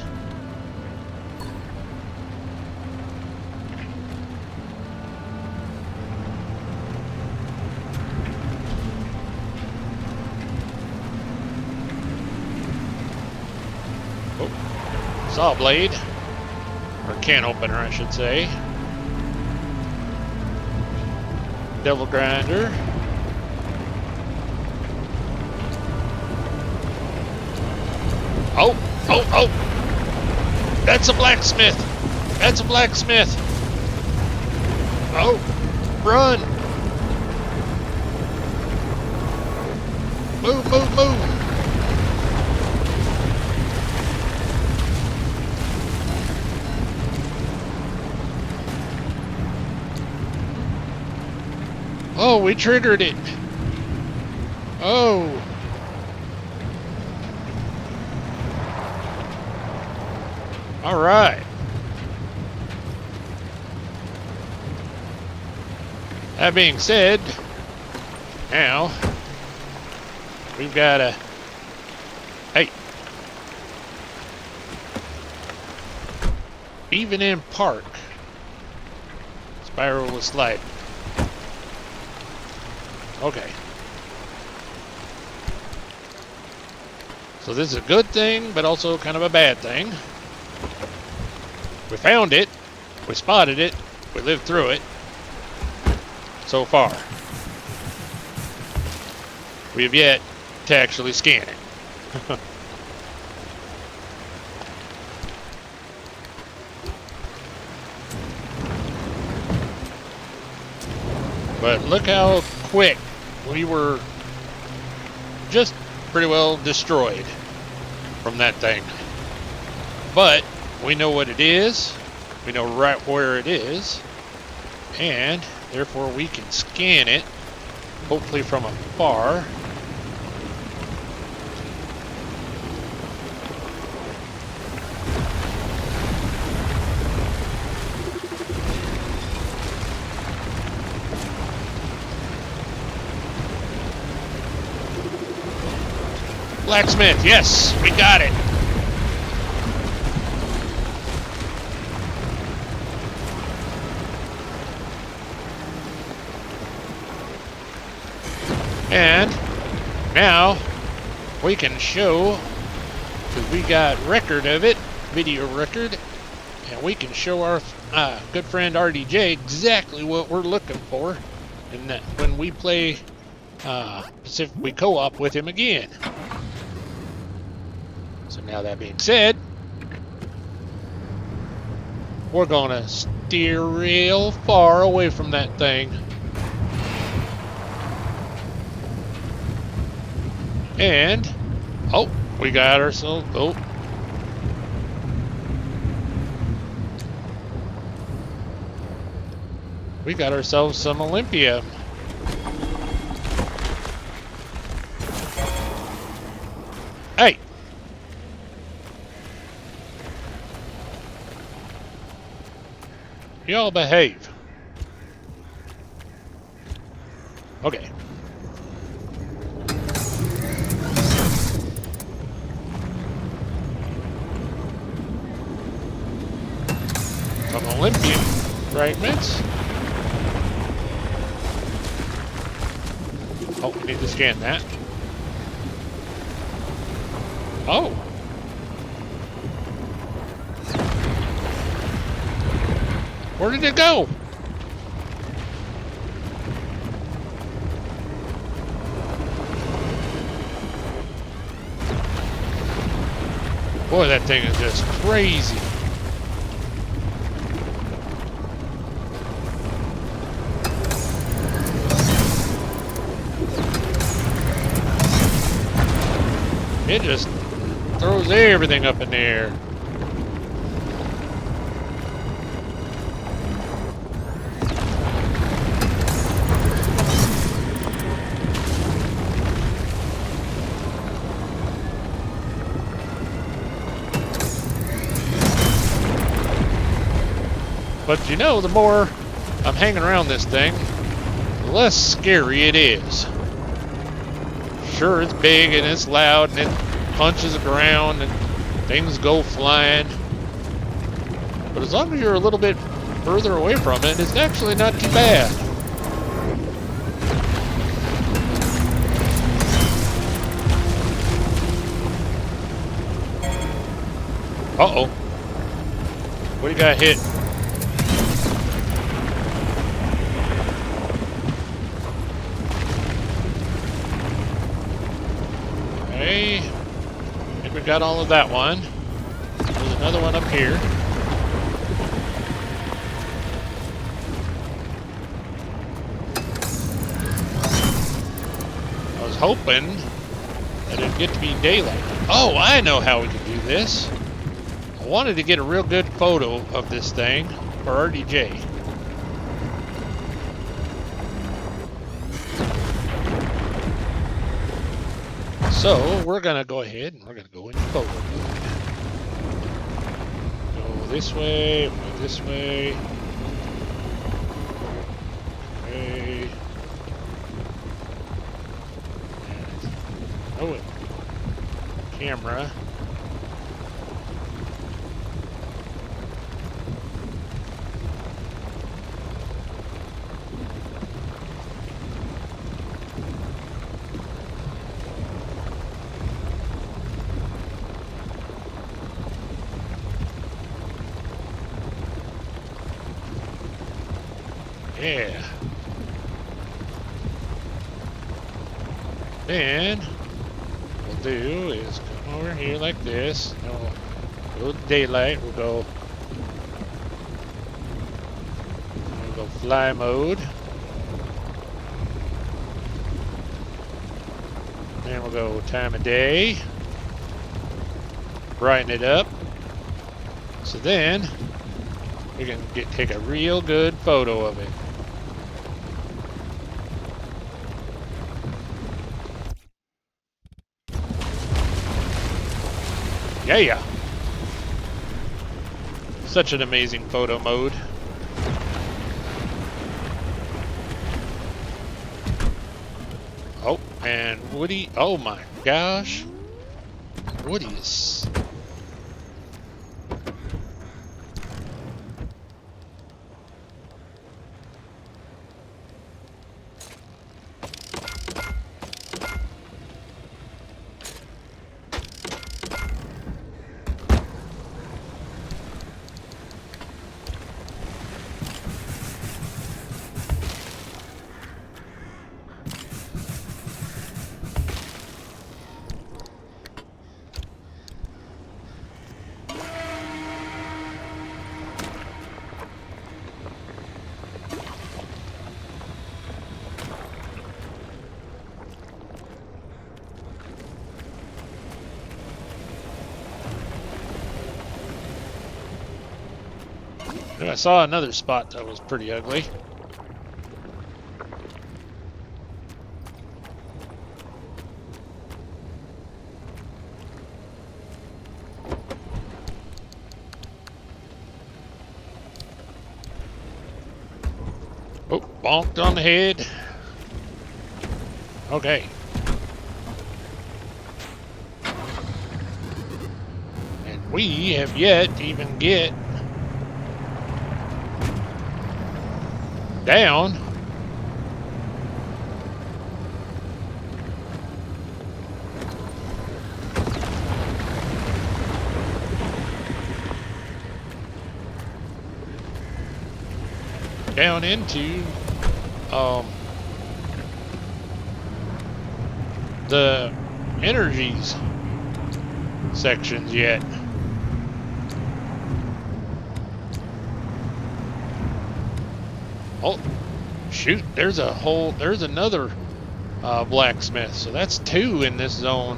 [SPEAKER 1] Oh, saw blade. Or can opener, I should say. Devil grinder. Oh, oh, oh! That's a blacksmith! That's a blacksmith! Oh, run! Move, move, move! Oh, we triggered it. Oh. All right. That being said, now we've got a... Hey. Even in park, Spyro was sliding. Okay. So this is a good thing, but also kind of a bad thing. We found it. We spotted it. We lived through it. so far. We have yet to actually scan it. But look how quick we were just pretty well destroyed from that thing. But we know what it is. We know right where it is. And therefore we can scan it, hopefully from afar. Blacksmith, yes, we got it. And now we can show, because we got record of it, video record, and we can show our good friend RDJ exactly what we're looking for, and that when we play we co-op with him again. So now that being said, we're gonna steer real far away from that thing. And, oh, we got ourselves, oh. We got ourselves some Olympia. Hey! Y'all behave. Okay. Some Olympian fragments. Oh, we need to scan that. Oh. Where did it go? Boy, that thing is just crazy. It just throws everything up in the air. But you know, the more I'm hanging around this thing, the less scary it is. Sure, it's big and it's loud and it punches the ground and things go flying. But as long as you're a little bit further away from it, it's actually not too bad. Uh-oh. What do you got hit? Okay. I think we got all of that one. There's another one up here. I was hoping that it'd get to be daylight. Oh, I know how we can do this. I wanted to get a real good photo of this thing for RDJ. So we're gonna go ahead and we're gonna go in photo mode. Go this way, go this way. Okay. Oh, camera. Yeah. Then what we'll do is come over here like this. And we'll go to daylight. We'll go fly mode. Then we'll go time of day. Brighten it up. So then we can take a real good photo of it. Yeah. Such an amazing photo mode. Oh, and Woody, oh my gosh. Woody is... I saw another spot that was pretty ugly. Oh, bonked on the head. Okay. And we have yet to even get down. Down into the energies sections yet. Oh, shoot, there's another blacksmith, so that's 2 in this zone.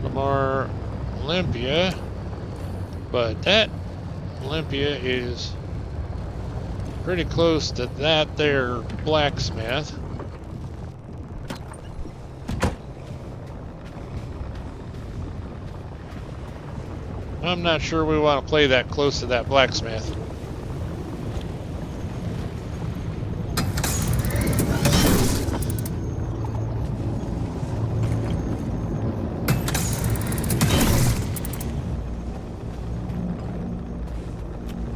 [SPEAKER 1] Lamar Olympia, but that Olympia is pretty close to that there blacksmith. I'm not sure we want to play that close to that blacksmith.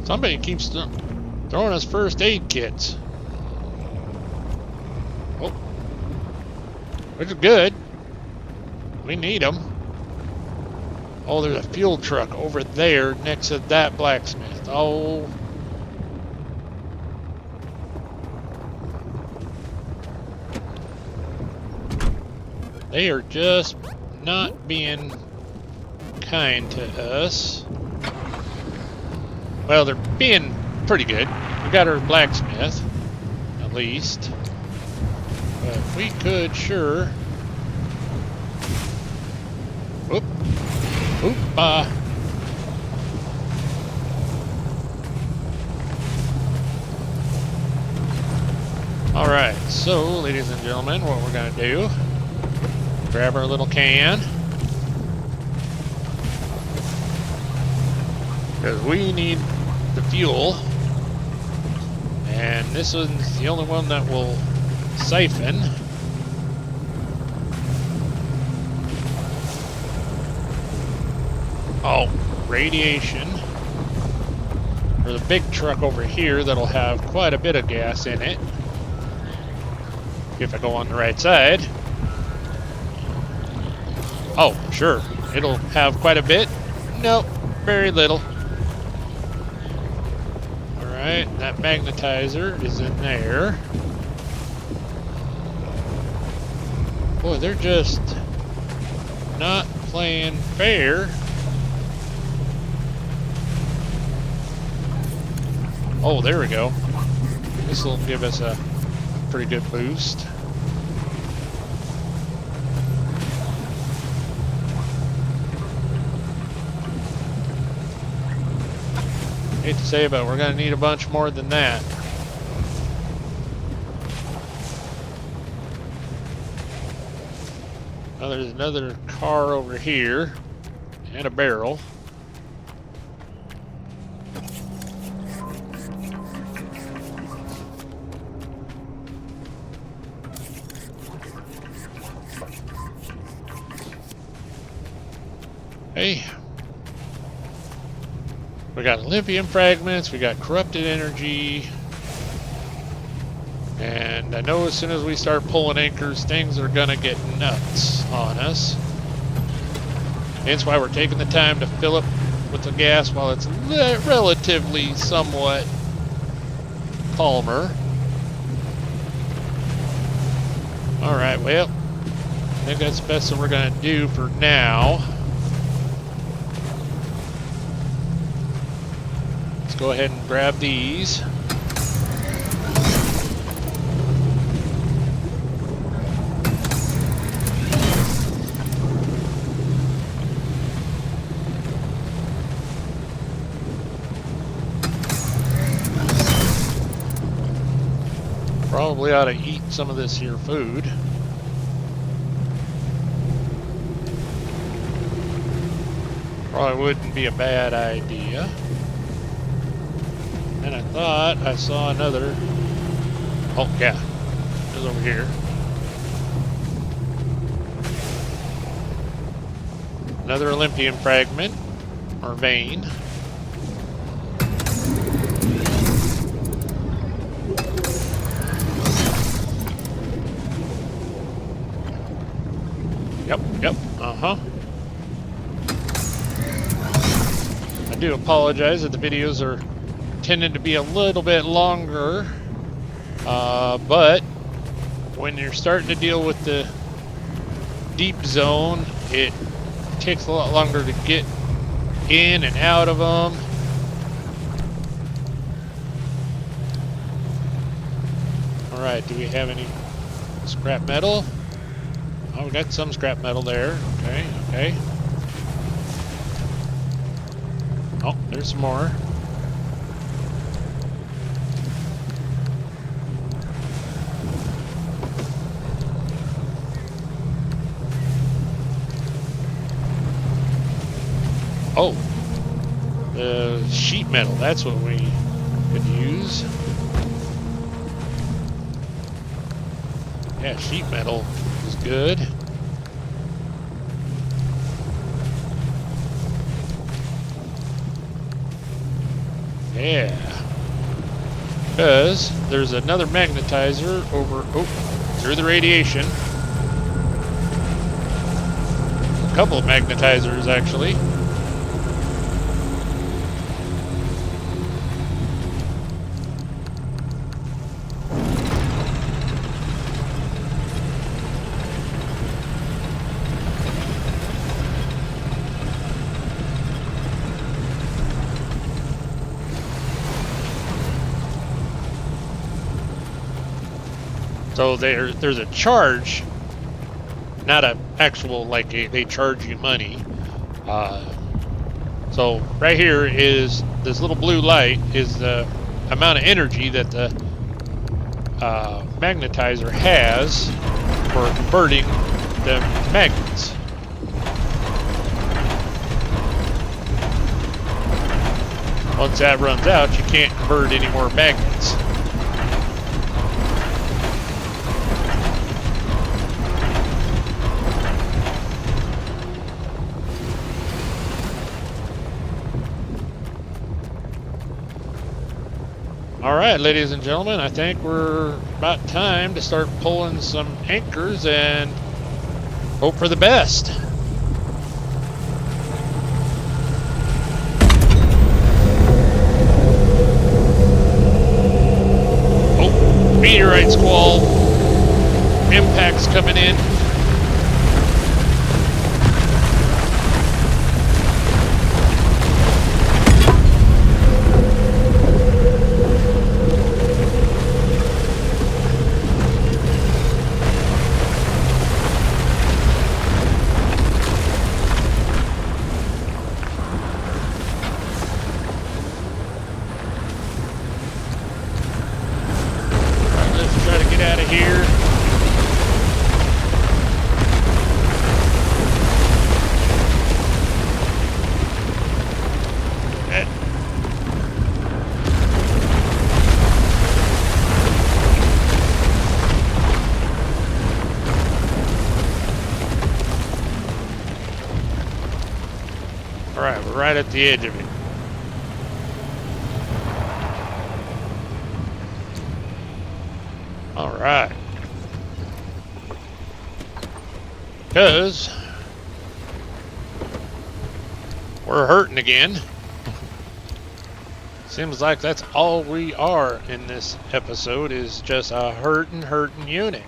[SPEAKER 1] Somebody keeps throwing us first aid kits. Oh, which is good. We need them. Oh, there's a fuel truck over there next to that blacksmith. Oh. They are just not being kind to us. Well, they're being pretty good. We got our blacksmith, at least. But we could sure... Oop. Oop. Alright, so, ladies and gentlemen, what we're going to do... Grab our little can. Because we need the fuel. And this one's the only one that will siphon. Oh, radiation. There's a big truck over here that'll have quite a bit of gas in it. If I go on the right side. Oh, sure. It'll have quite a bit. Nope, very little. Alright, that magnetizer is in there. Boy, they're just not playing fair. Oh, there we go. This will give us a pretty good boost. Hate to say it, but we're going to need a bunch more than that. Now there's another car over here and a barrel. Hey, we got Olympian fragments, we got corrupted energy, and I know as soon as we start pulling anchors, things are gonna get nuts on us. Hence why we're taking the time to fill up with the gas while it's relatively somewhat calmer. Alright, well, I think that's the best that we're gonna do for now. Go ahead and grab these. Probably ought to eat some of this here food. Probably wouldn't be a bad idea. And I thought I saw another. Oh, yeah. It was over here. Another Olympian fragment, or vein. Yep, uh-huh. I do apologize that the videos are tending to be a little bit longer, but when you're starting to deal with the deep zone, it takes a lot longer to get in and out of them. Alright, do we have any scrap metal? Oh, we got some scrap metal there. Okay, okay. Oh, there's some more. Oh, sheet metal, that's what we could use. Yeah, sheet metal is good. Yeah. Because there's another magnetizer over, through the radiation. A couple of magnetizers, actually. So there's a charge, not an actual, like they charge you money. So right here is this little blue light is the amount of energy that the magnetizer has for converting the magnets. Once that runs out, you can't convert any more magnets. Alright, ladies and gentlemen, I think we're about time to start pulling some anchors and hope for the best. impacts coming in. Try to get out of here. Alright, we're right at the edge of it. Alright. Because we're hurting again. Seems like that's all we are in this episode, is just a hurting unit.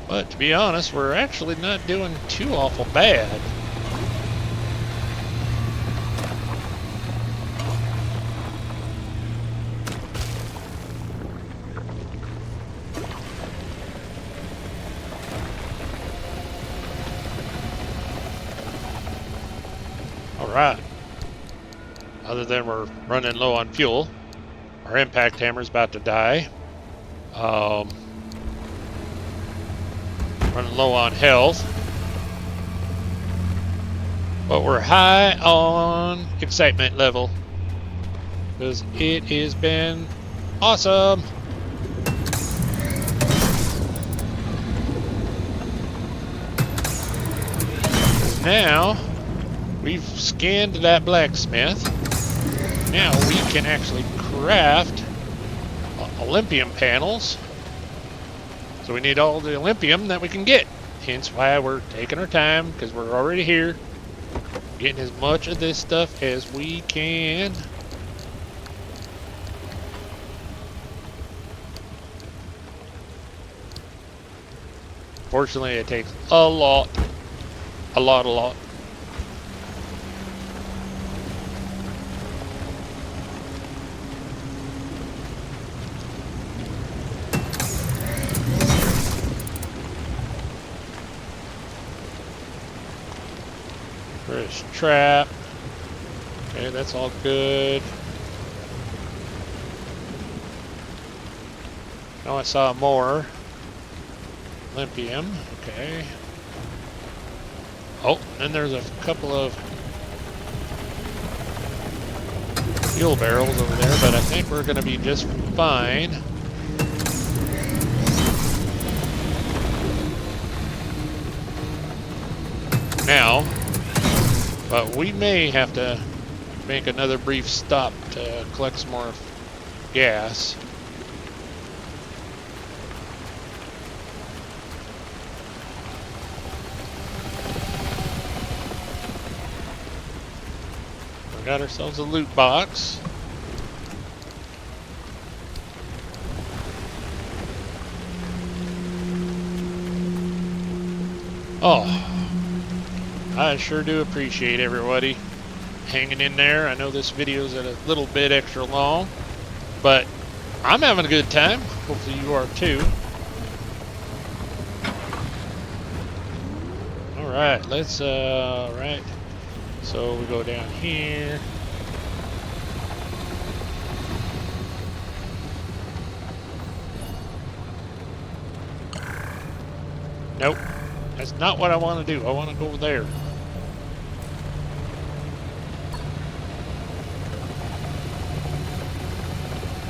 [SPEAKER 1] But to be honest, we're actually not doing too awful bad. Alright. Other than we're running low on fuel, our impact hammer's about to die. Running low on health. But we're high on excitement level, because it has been awesome. Now we've scanned that blacksmith. Now we can actually craft Olympium panels. So we need all the Olympium that we can get. Hence why we're taking our time, because we're already here. Getting as much of this stuff as we can. Fortunately, it takes a lot. A lot. British trap. Okay, that's all good. Now I saw more Olympium. Okay. Oh, and there's a couple of fuel barrels over there, but I think we're going to be just fine. Now, but we may have to make another brief stop to collect some more gas. We got ourselves a loot box. Oh, I sure do appreciate everybody hanging in there. I know this video's a little bit extra long, but I'm having a good time. Hopefully you are too. Alright, let's, right. So we go down here. Nope. That's not what I want to do. I want to go over there.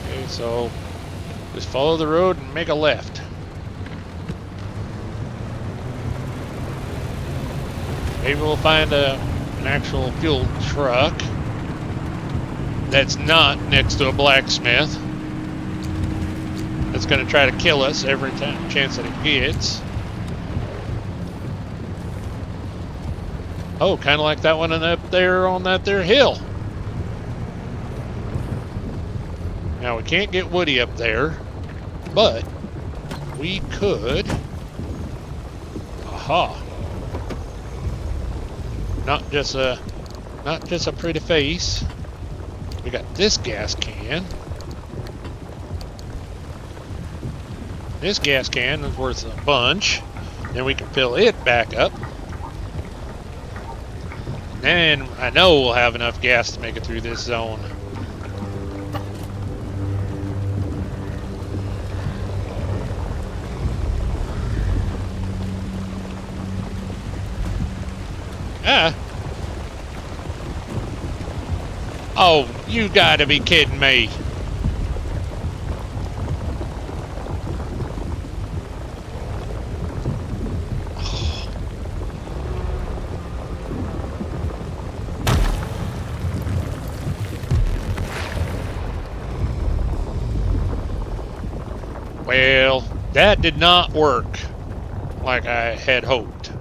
[SPEAKER 1] Okay, so just follow the road and make a left. Maybe we'll find an actual fuel truck that's not next to a blacksmith. That's going to try to kill us every chance that it gets. Oh, kind of like that one up there on that there hill. Now, we can't get Woody up there, but we could... Aha. Not just a pretty face. We got this gas can. This gas can is worth a bunch. Then we can fill it back up. And I know we'll have enough gas to make it through this zone. Ah. Oh, you gotta be kidding me. Well, that did not work like I had hoped.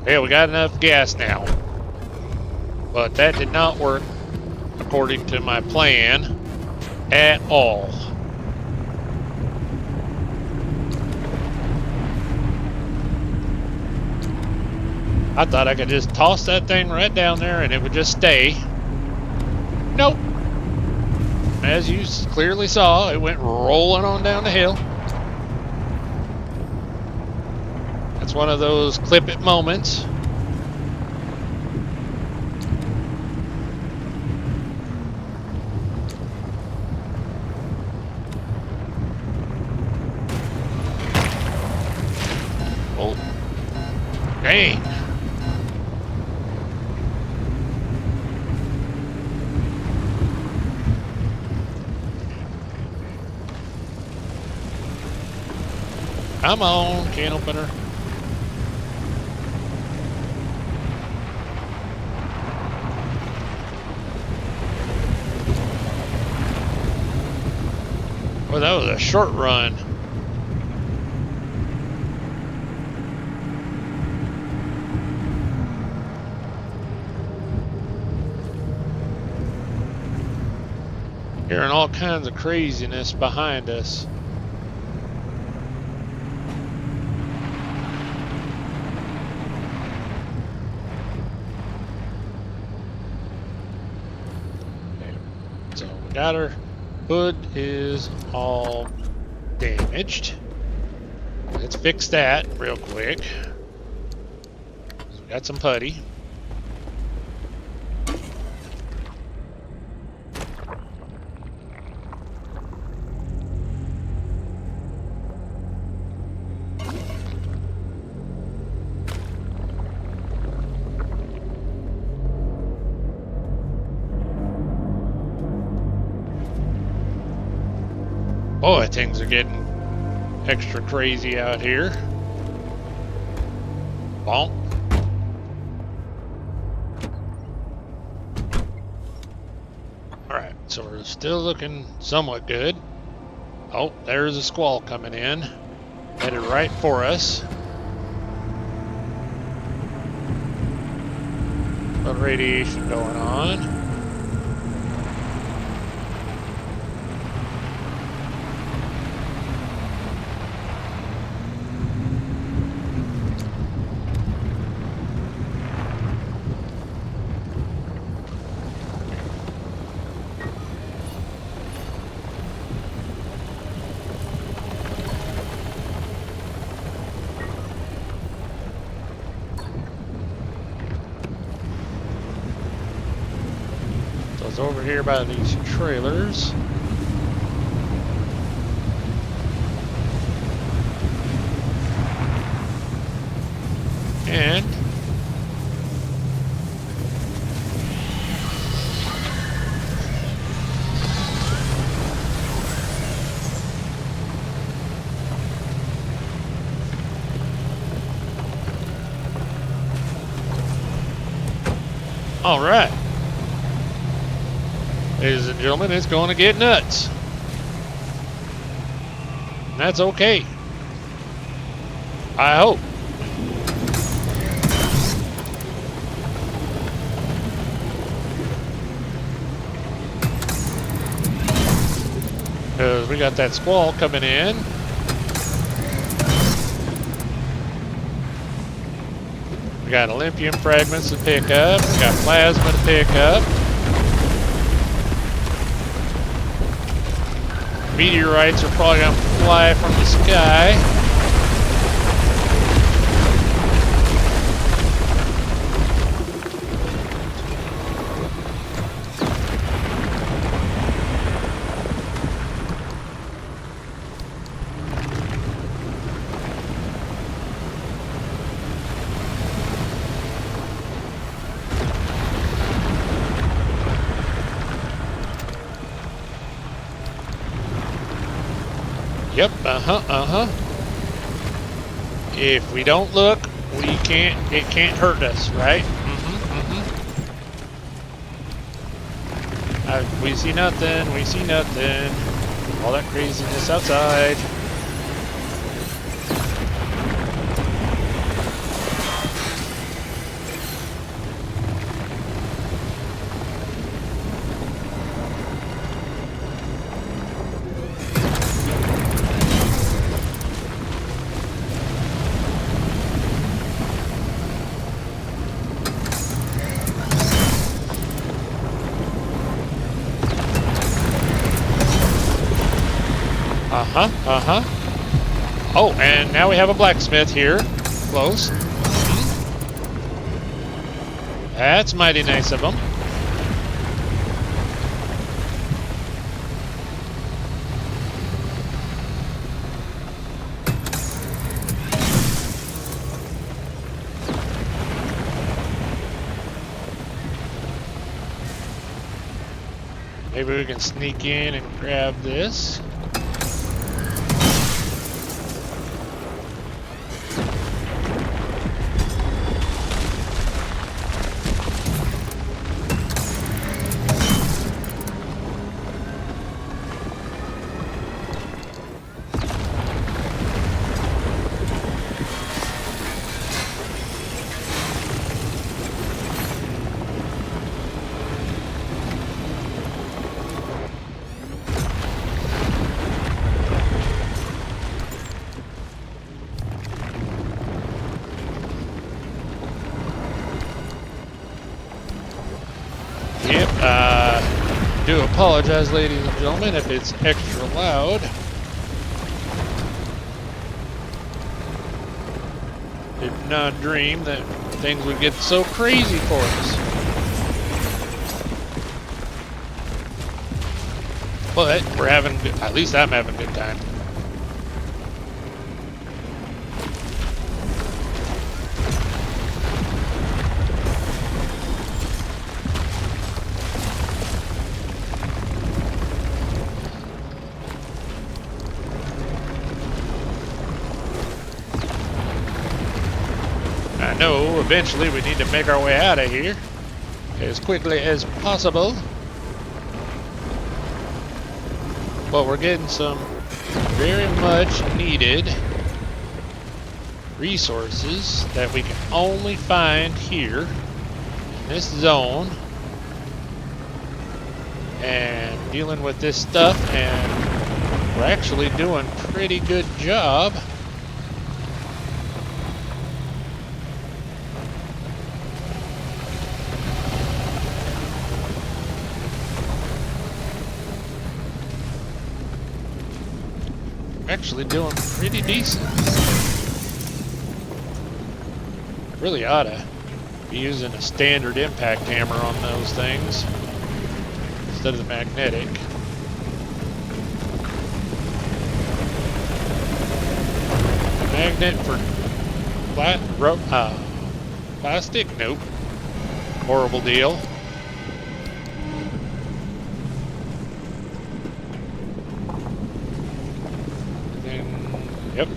[SPEAKER 1] Yeah, we got enough gas now. But that did not work according to my plan at all. I thought I could just toss that thing right down there and it would just stay. Nope. As you clearly saw, it went rolling on down the hill. That's one of those clip it moments. Oh. Dang. Come on, can opener. Well, that was a short run. Hearing all kinds of craziness behind us. So we got her. Hood is all damaged. Let's fix that real quick. So we got some putty. Boy, things are getting extra crazy out here. Bonk. Alright, so we're still looking somewhat good. Oh, there's a squall coming in. Headed right for us. Got radiation going on. It's over here by these trailers. And All right. Ladies and gentlemen, it's going to get nuts. And that's okay. I hope. Because we got that squall coming in. We got Olympian fragments to pick up. We got plasma to pick up. Meteorites are probably going to fly from the sky. Yep, If we don't look, it can't hurt us, right? We see nothing, All that craziness outside. Oh, and now we have a blacksmith here. Close. That's mighty nice of them. Maybe we can sneak in and grab this. Do apologize, ladies and gentlemen, if it's extra loud. Did not dream that things would get so crazy for us. But we're having, at least I'm having a good time. I know eventually we need to make our way out of here as quickly as possible. But we're getting some very much needed resources that we can only find here in this zone. And dealing with this stuff, and we're actually doing a pretty good job. Actually doing pretty decent. Really ought to be using a standard impact hammer on those things instead of the magnetic. Magnet for plastic? Nope. Horrible deal. Yep.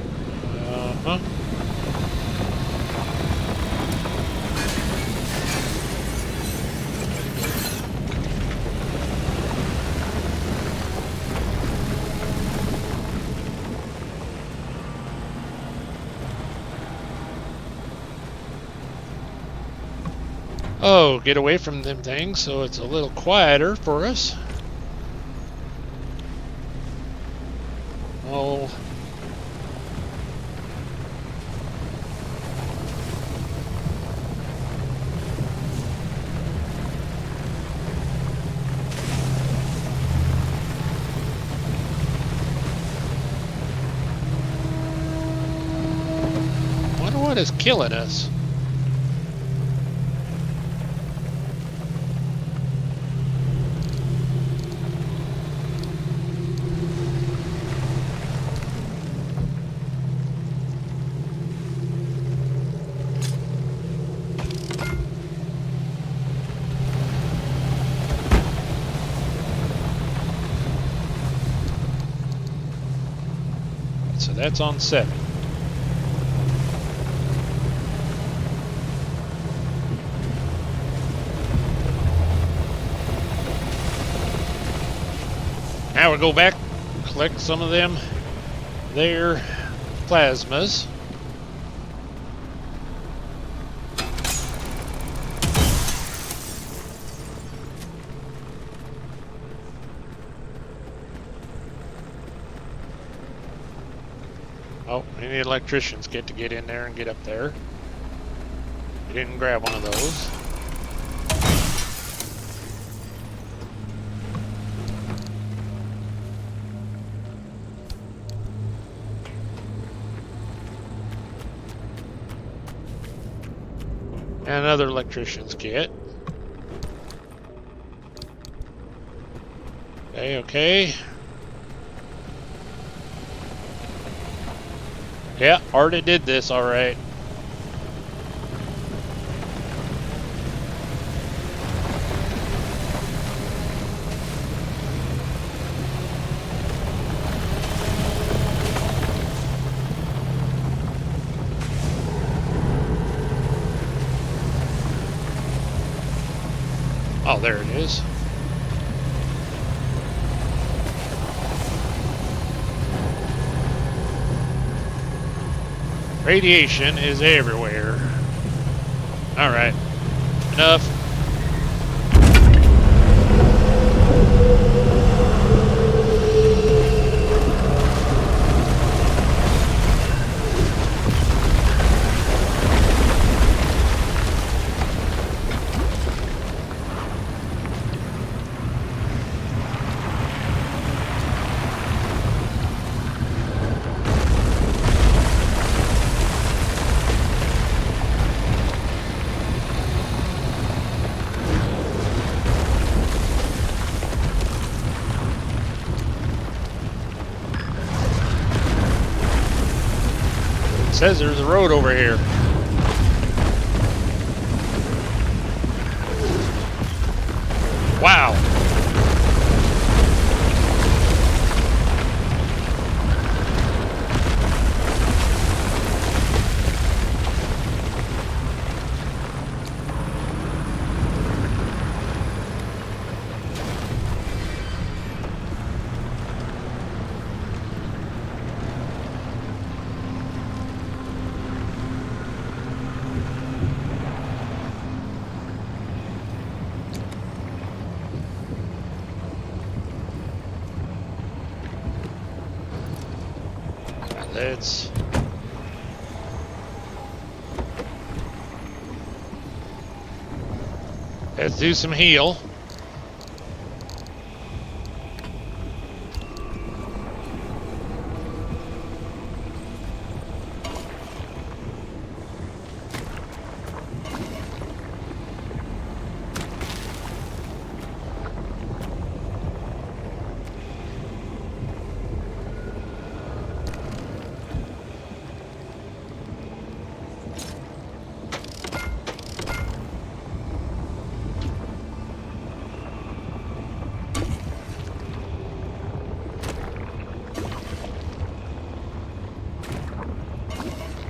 [SPEAKER 1] Oh, get away from them things so it's a little quieter for us. Oh. Wonder what is killing us. So that's on 7. Now we go back, collect some of them, their plasmas. Oh, any electricians get in there and get up there. You didn't grab one of those. And another electrician's kit. Okay. Yeah, already did this, alright. Oh, there it is. Radiation is everywhere. Alright. Enough. It says there's a road over here. Wow. Let's do some heal.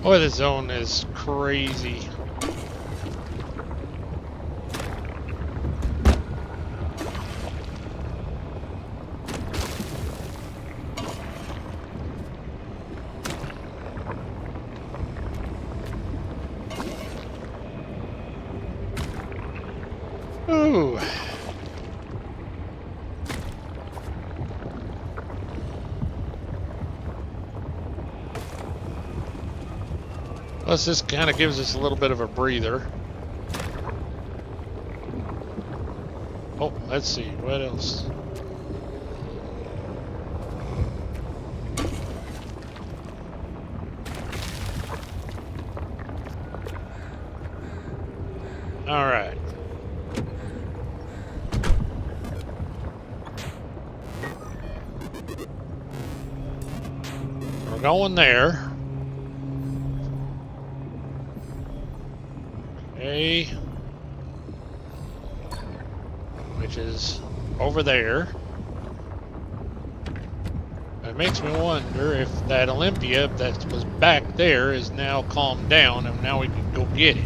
[SPEAKER 1] Boy, the zone is crazy. Plus, this kind of gives us a little bit of a breather. Oh, let's see, what else? All right. We're going there. Okay. Which is over there. It makes me wonder if that Olympia that was back there is now calmed down and now we can go get it.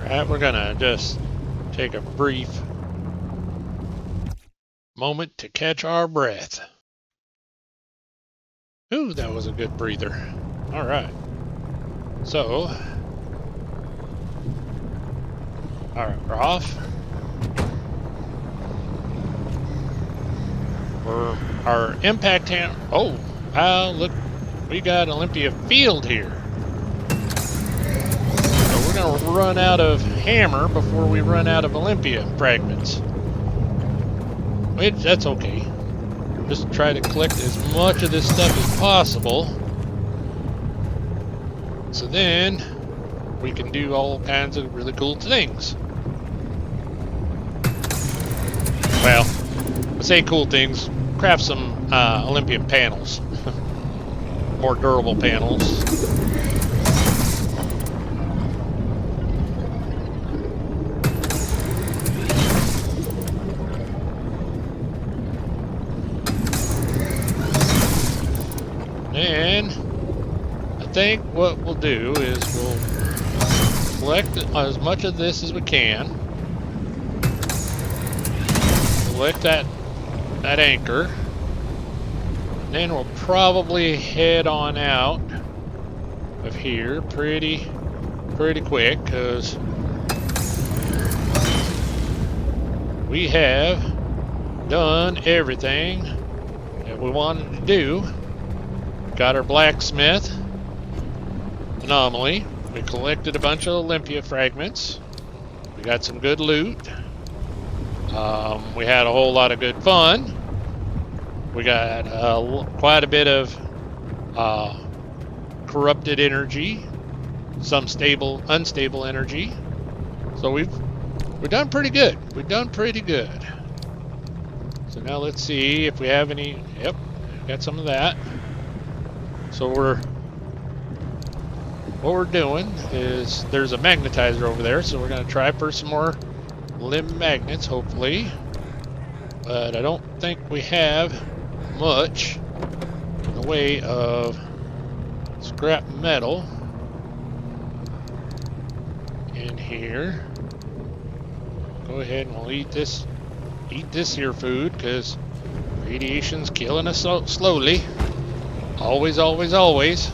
[SPEAKER 1] Alright, we're gonna just take a brief moment to catch our breath. Ooh, that was a good breather. Alright. So, alright, we're off. Our impact hand. Oh, wow, look, we got Olympia Field here. So we're gonna run out of hammer before we run out of Olympia fragments. Which, that's okay. Just try to collect as much of this stuff as possible. So then we can do all kinds of really cool things. Well, I say cool things, craft some Olympian panels. More durable panels. And I think what we'll do is we'll collect as much of this as we can. Collect that anchor. Then we'll probably head on out of here pretty quick, because we have done everything that we wanted to do. Got our Blacksmith anomaly. We collected a bunch of Olympia fragments. We got some good loot. We had a whole lot of good fun. We got quite a bit of corrupted energy, some stable, unstable energy. So we've done pretty good. We've done pretty good. So now let's see if we have any. Yep, got some of that. So what we're doing is there's a magnetizer over there, so we're gonna try for some more limb magnets, hopefully. But I don't think we have much in the way of scrap metal in here. Go ahead and we'll eat this here food, because radiation's killing us so slowly. Always, always, always.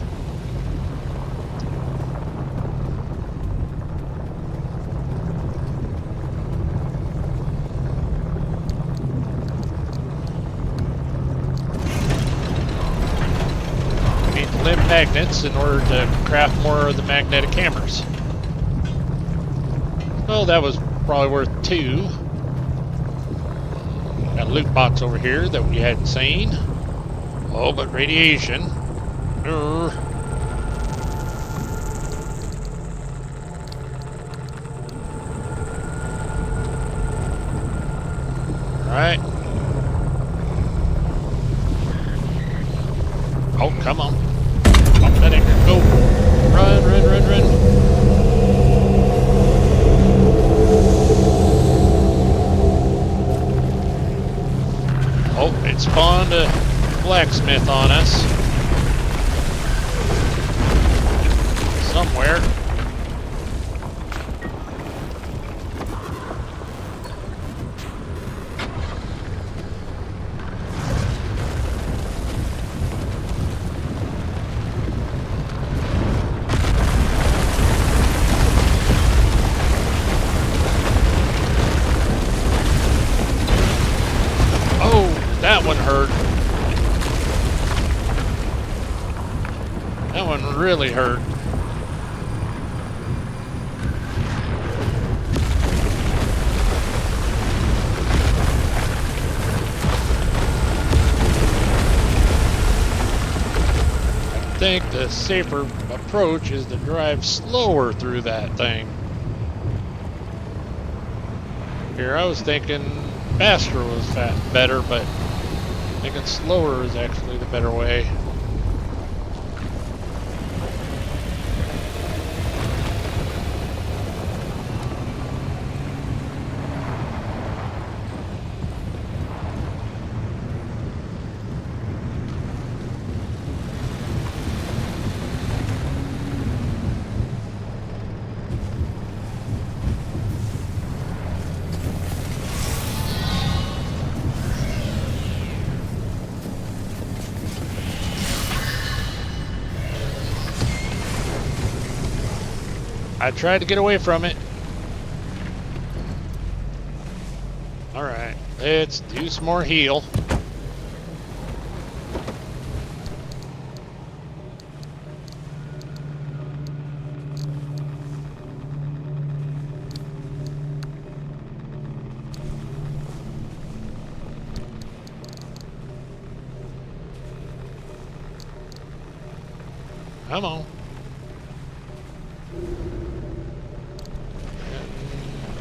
[SPEAKER 1] We need limb magnets in order to craft more of the magnetic hammers. Well, that was probably worth 2. Got a loot box over here that we hadn't seen. Oh, but radiation. Alright. Oh, come on. Pump that anchor. Go. Run, run, run, run. it spawned a blacksmith on us. Somewhere. That one hurt. That one really hurt. I think the safer approach is to drive slower through that thing. Here, I was thinking faster was better, but thinking slower is actually the better way. I tried to get away from it. Alright, let's do some more heal. Come on.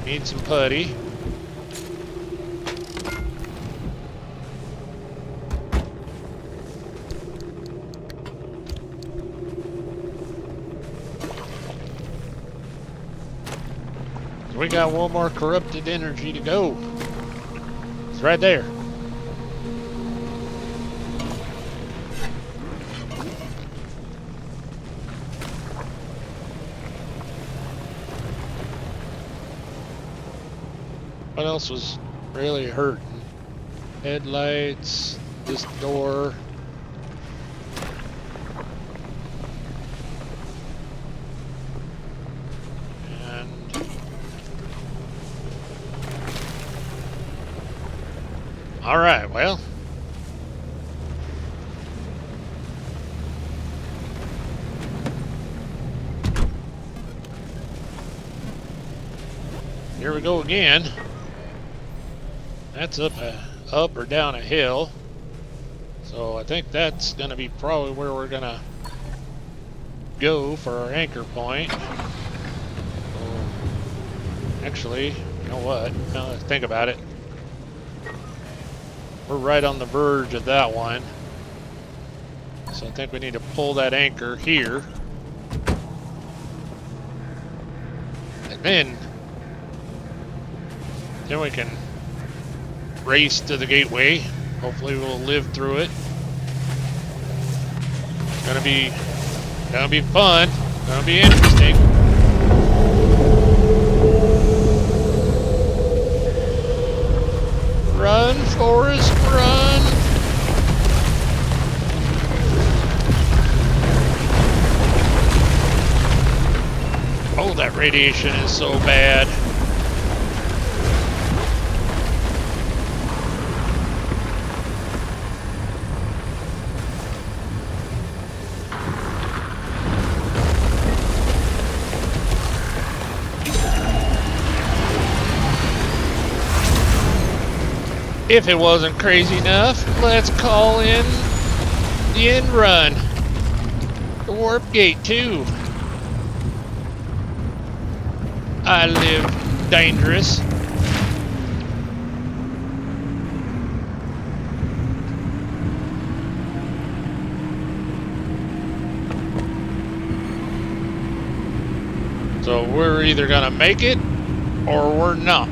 [SPEAKER 1] Need some putty. So we got one more corrupted energy to go. It's right there. What else was really hurting? Headlights, this door. And all right, well. Here we go again. That's up or down a hill. So I think that's going to be probably where we're going to go for our anchor point. So, actually, you know what? Now that I think about it, we're right on the verge of that one. So I think we need to pull that anchor here. And then we can race to the gateway. Hopefully we'll live through it. It's gonna be fun. Gonna be interesting. Run, Forrest, run! Oh, that radiation is so bad. If it wasn't crazy enough, let's call in the end run. The warp gate too. I live dangerous. So we're either gonna make it or we're not.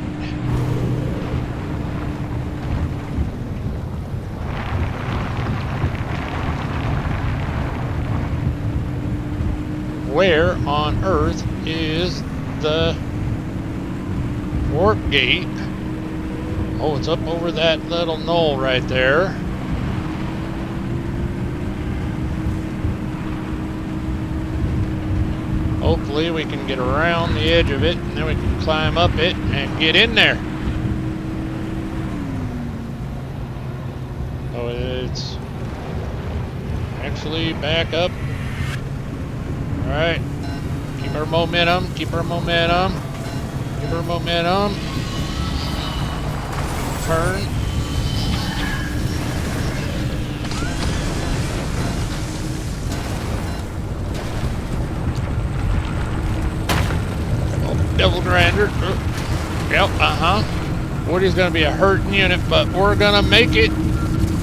[SPEAKER 1] where on earth is the warp gate? Oh, it's up over that little knoll right there. Hopefully we can get around the edge of it, and then we can climb up it and get in there. Oh, it's actually back up. Alright. Keep our momentum, keep our momentum, keep our momentum. Turn. Oh, Devil Grinder. Yep, Woody's gonna be a hurting unit, but we're gonna make it.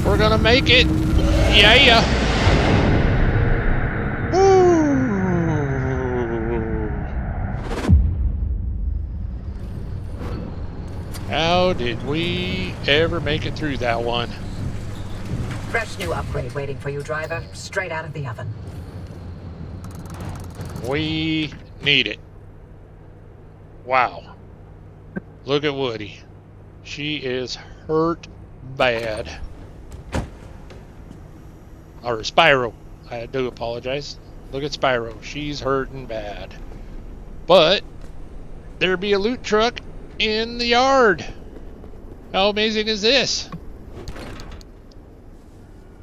[SPEAKER 1] We're gonna make it. Yeah. Woo! How did we ever make it through that one?
[SPEAKER 4] Fresh new upgrade waiting for you, driver. Straight out of the oven.
[SPEAKER 1] We need it. Wow. Look at Woody. She is hurt bad. Or Spyro. I do apologize. Look at Spyro. She's hurting bad. But there be a loot truck in the yard. How amazing is this?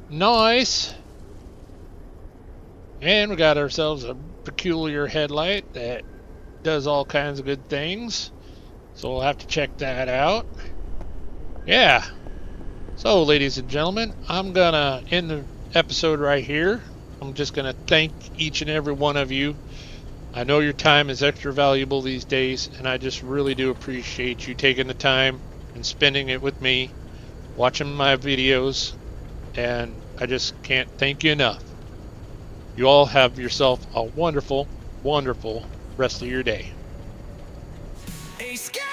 [SPEAKER 1] Nice. And we got ourselves a peculiar headlight that does all kinds of good things. So we'll have to check that out. Yeah. So, ladies and gentlemen, I'm gonna end the episode right here. I'm just gonna thank each and every one of you. I know your time is extra valuable these days, and I just really do appreciate you taking the time and spending it with me, watching my videos, and I just can't thank you enough. You all have yourself a wonderful, wonderful rest of your day.
[SPEAKER 3] A scout!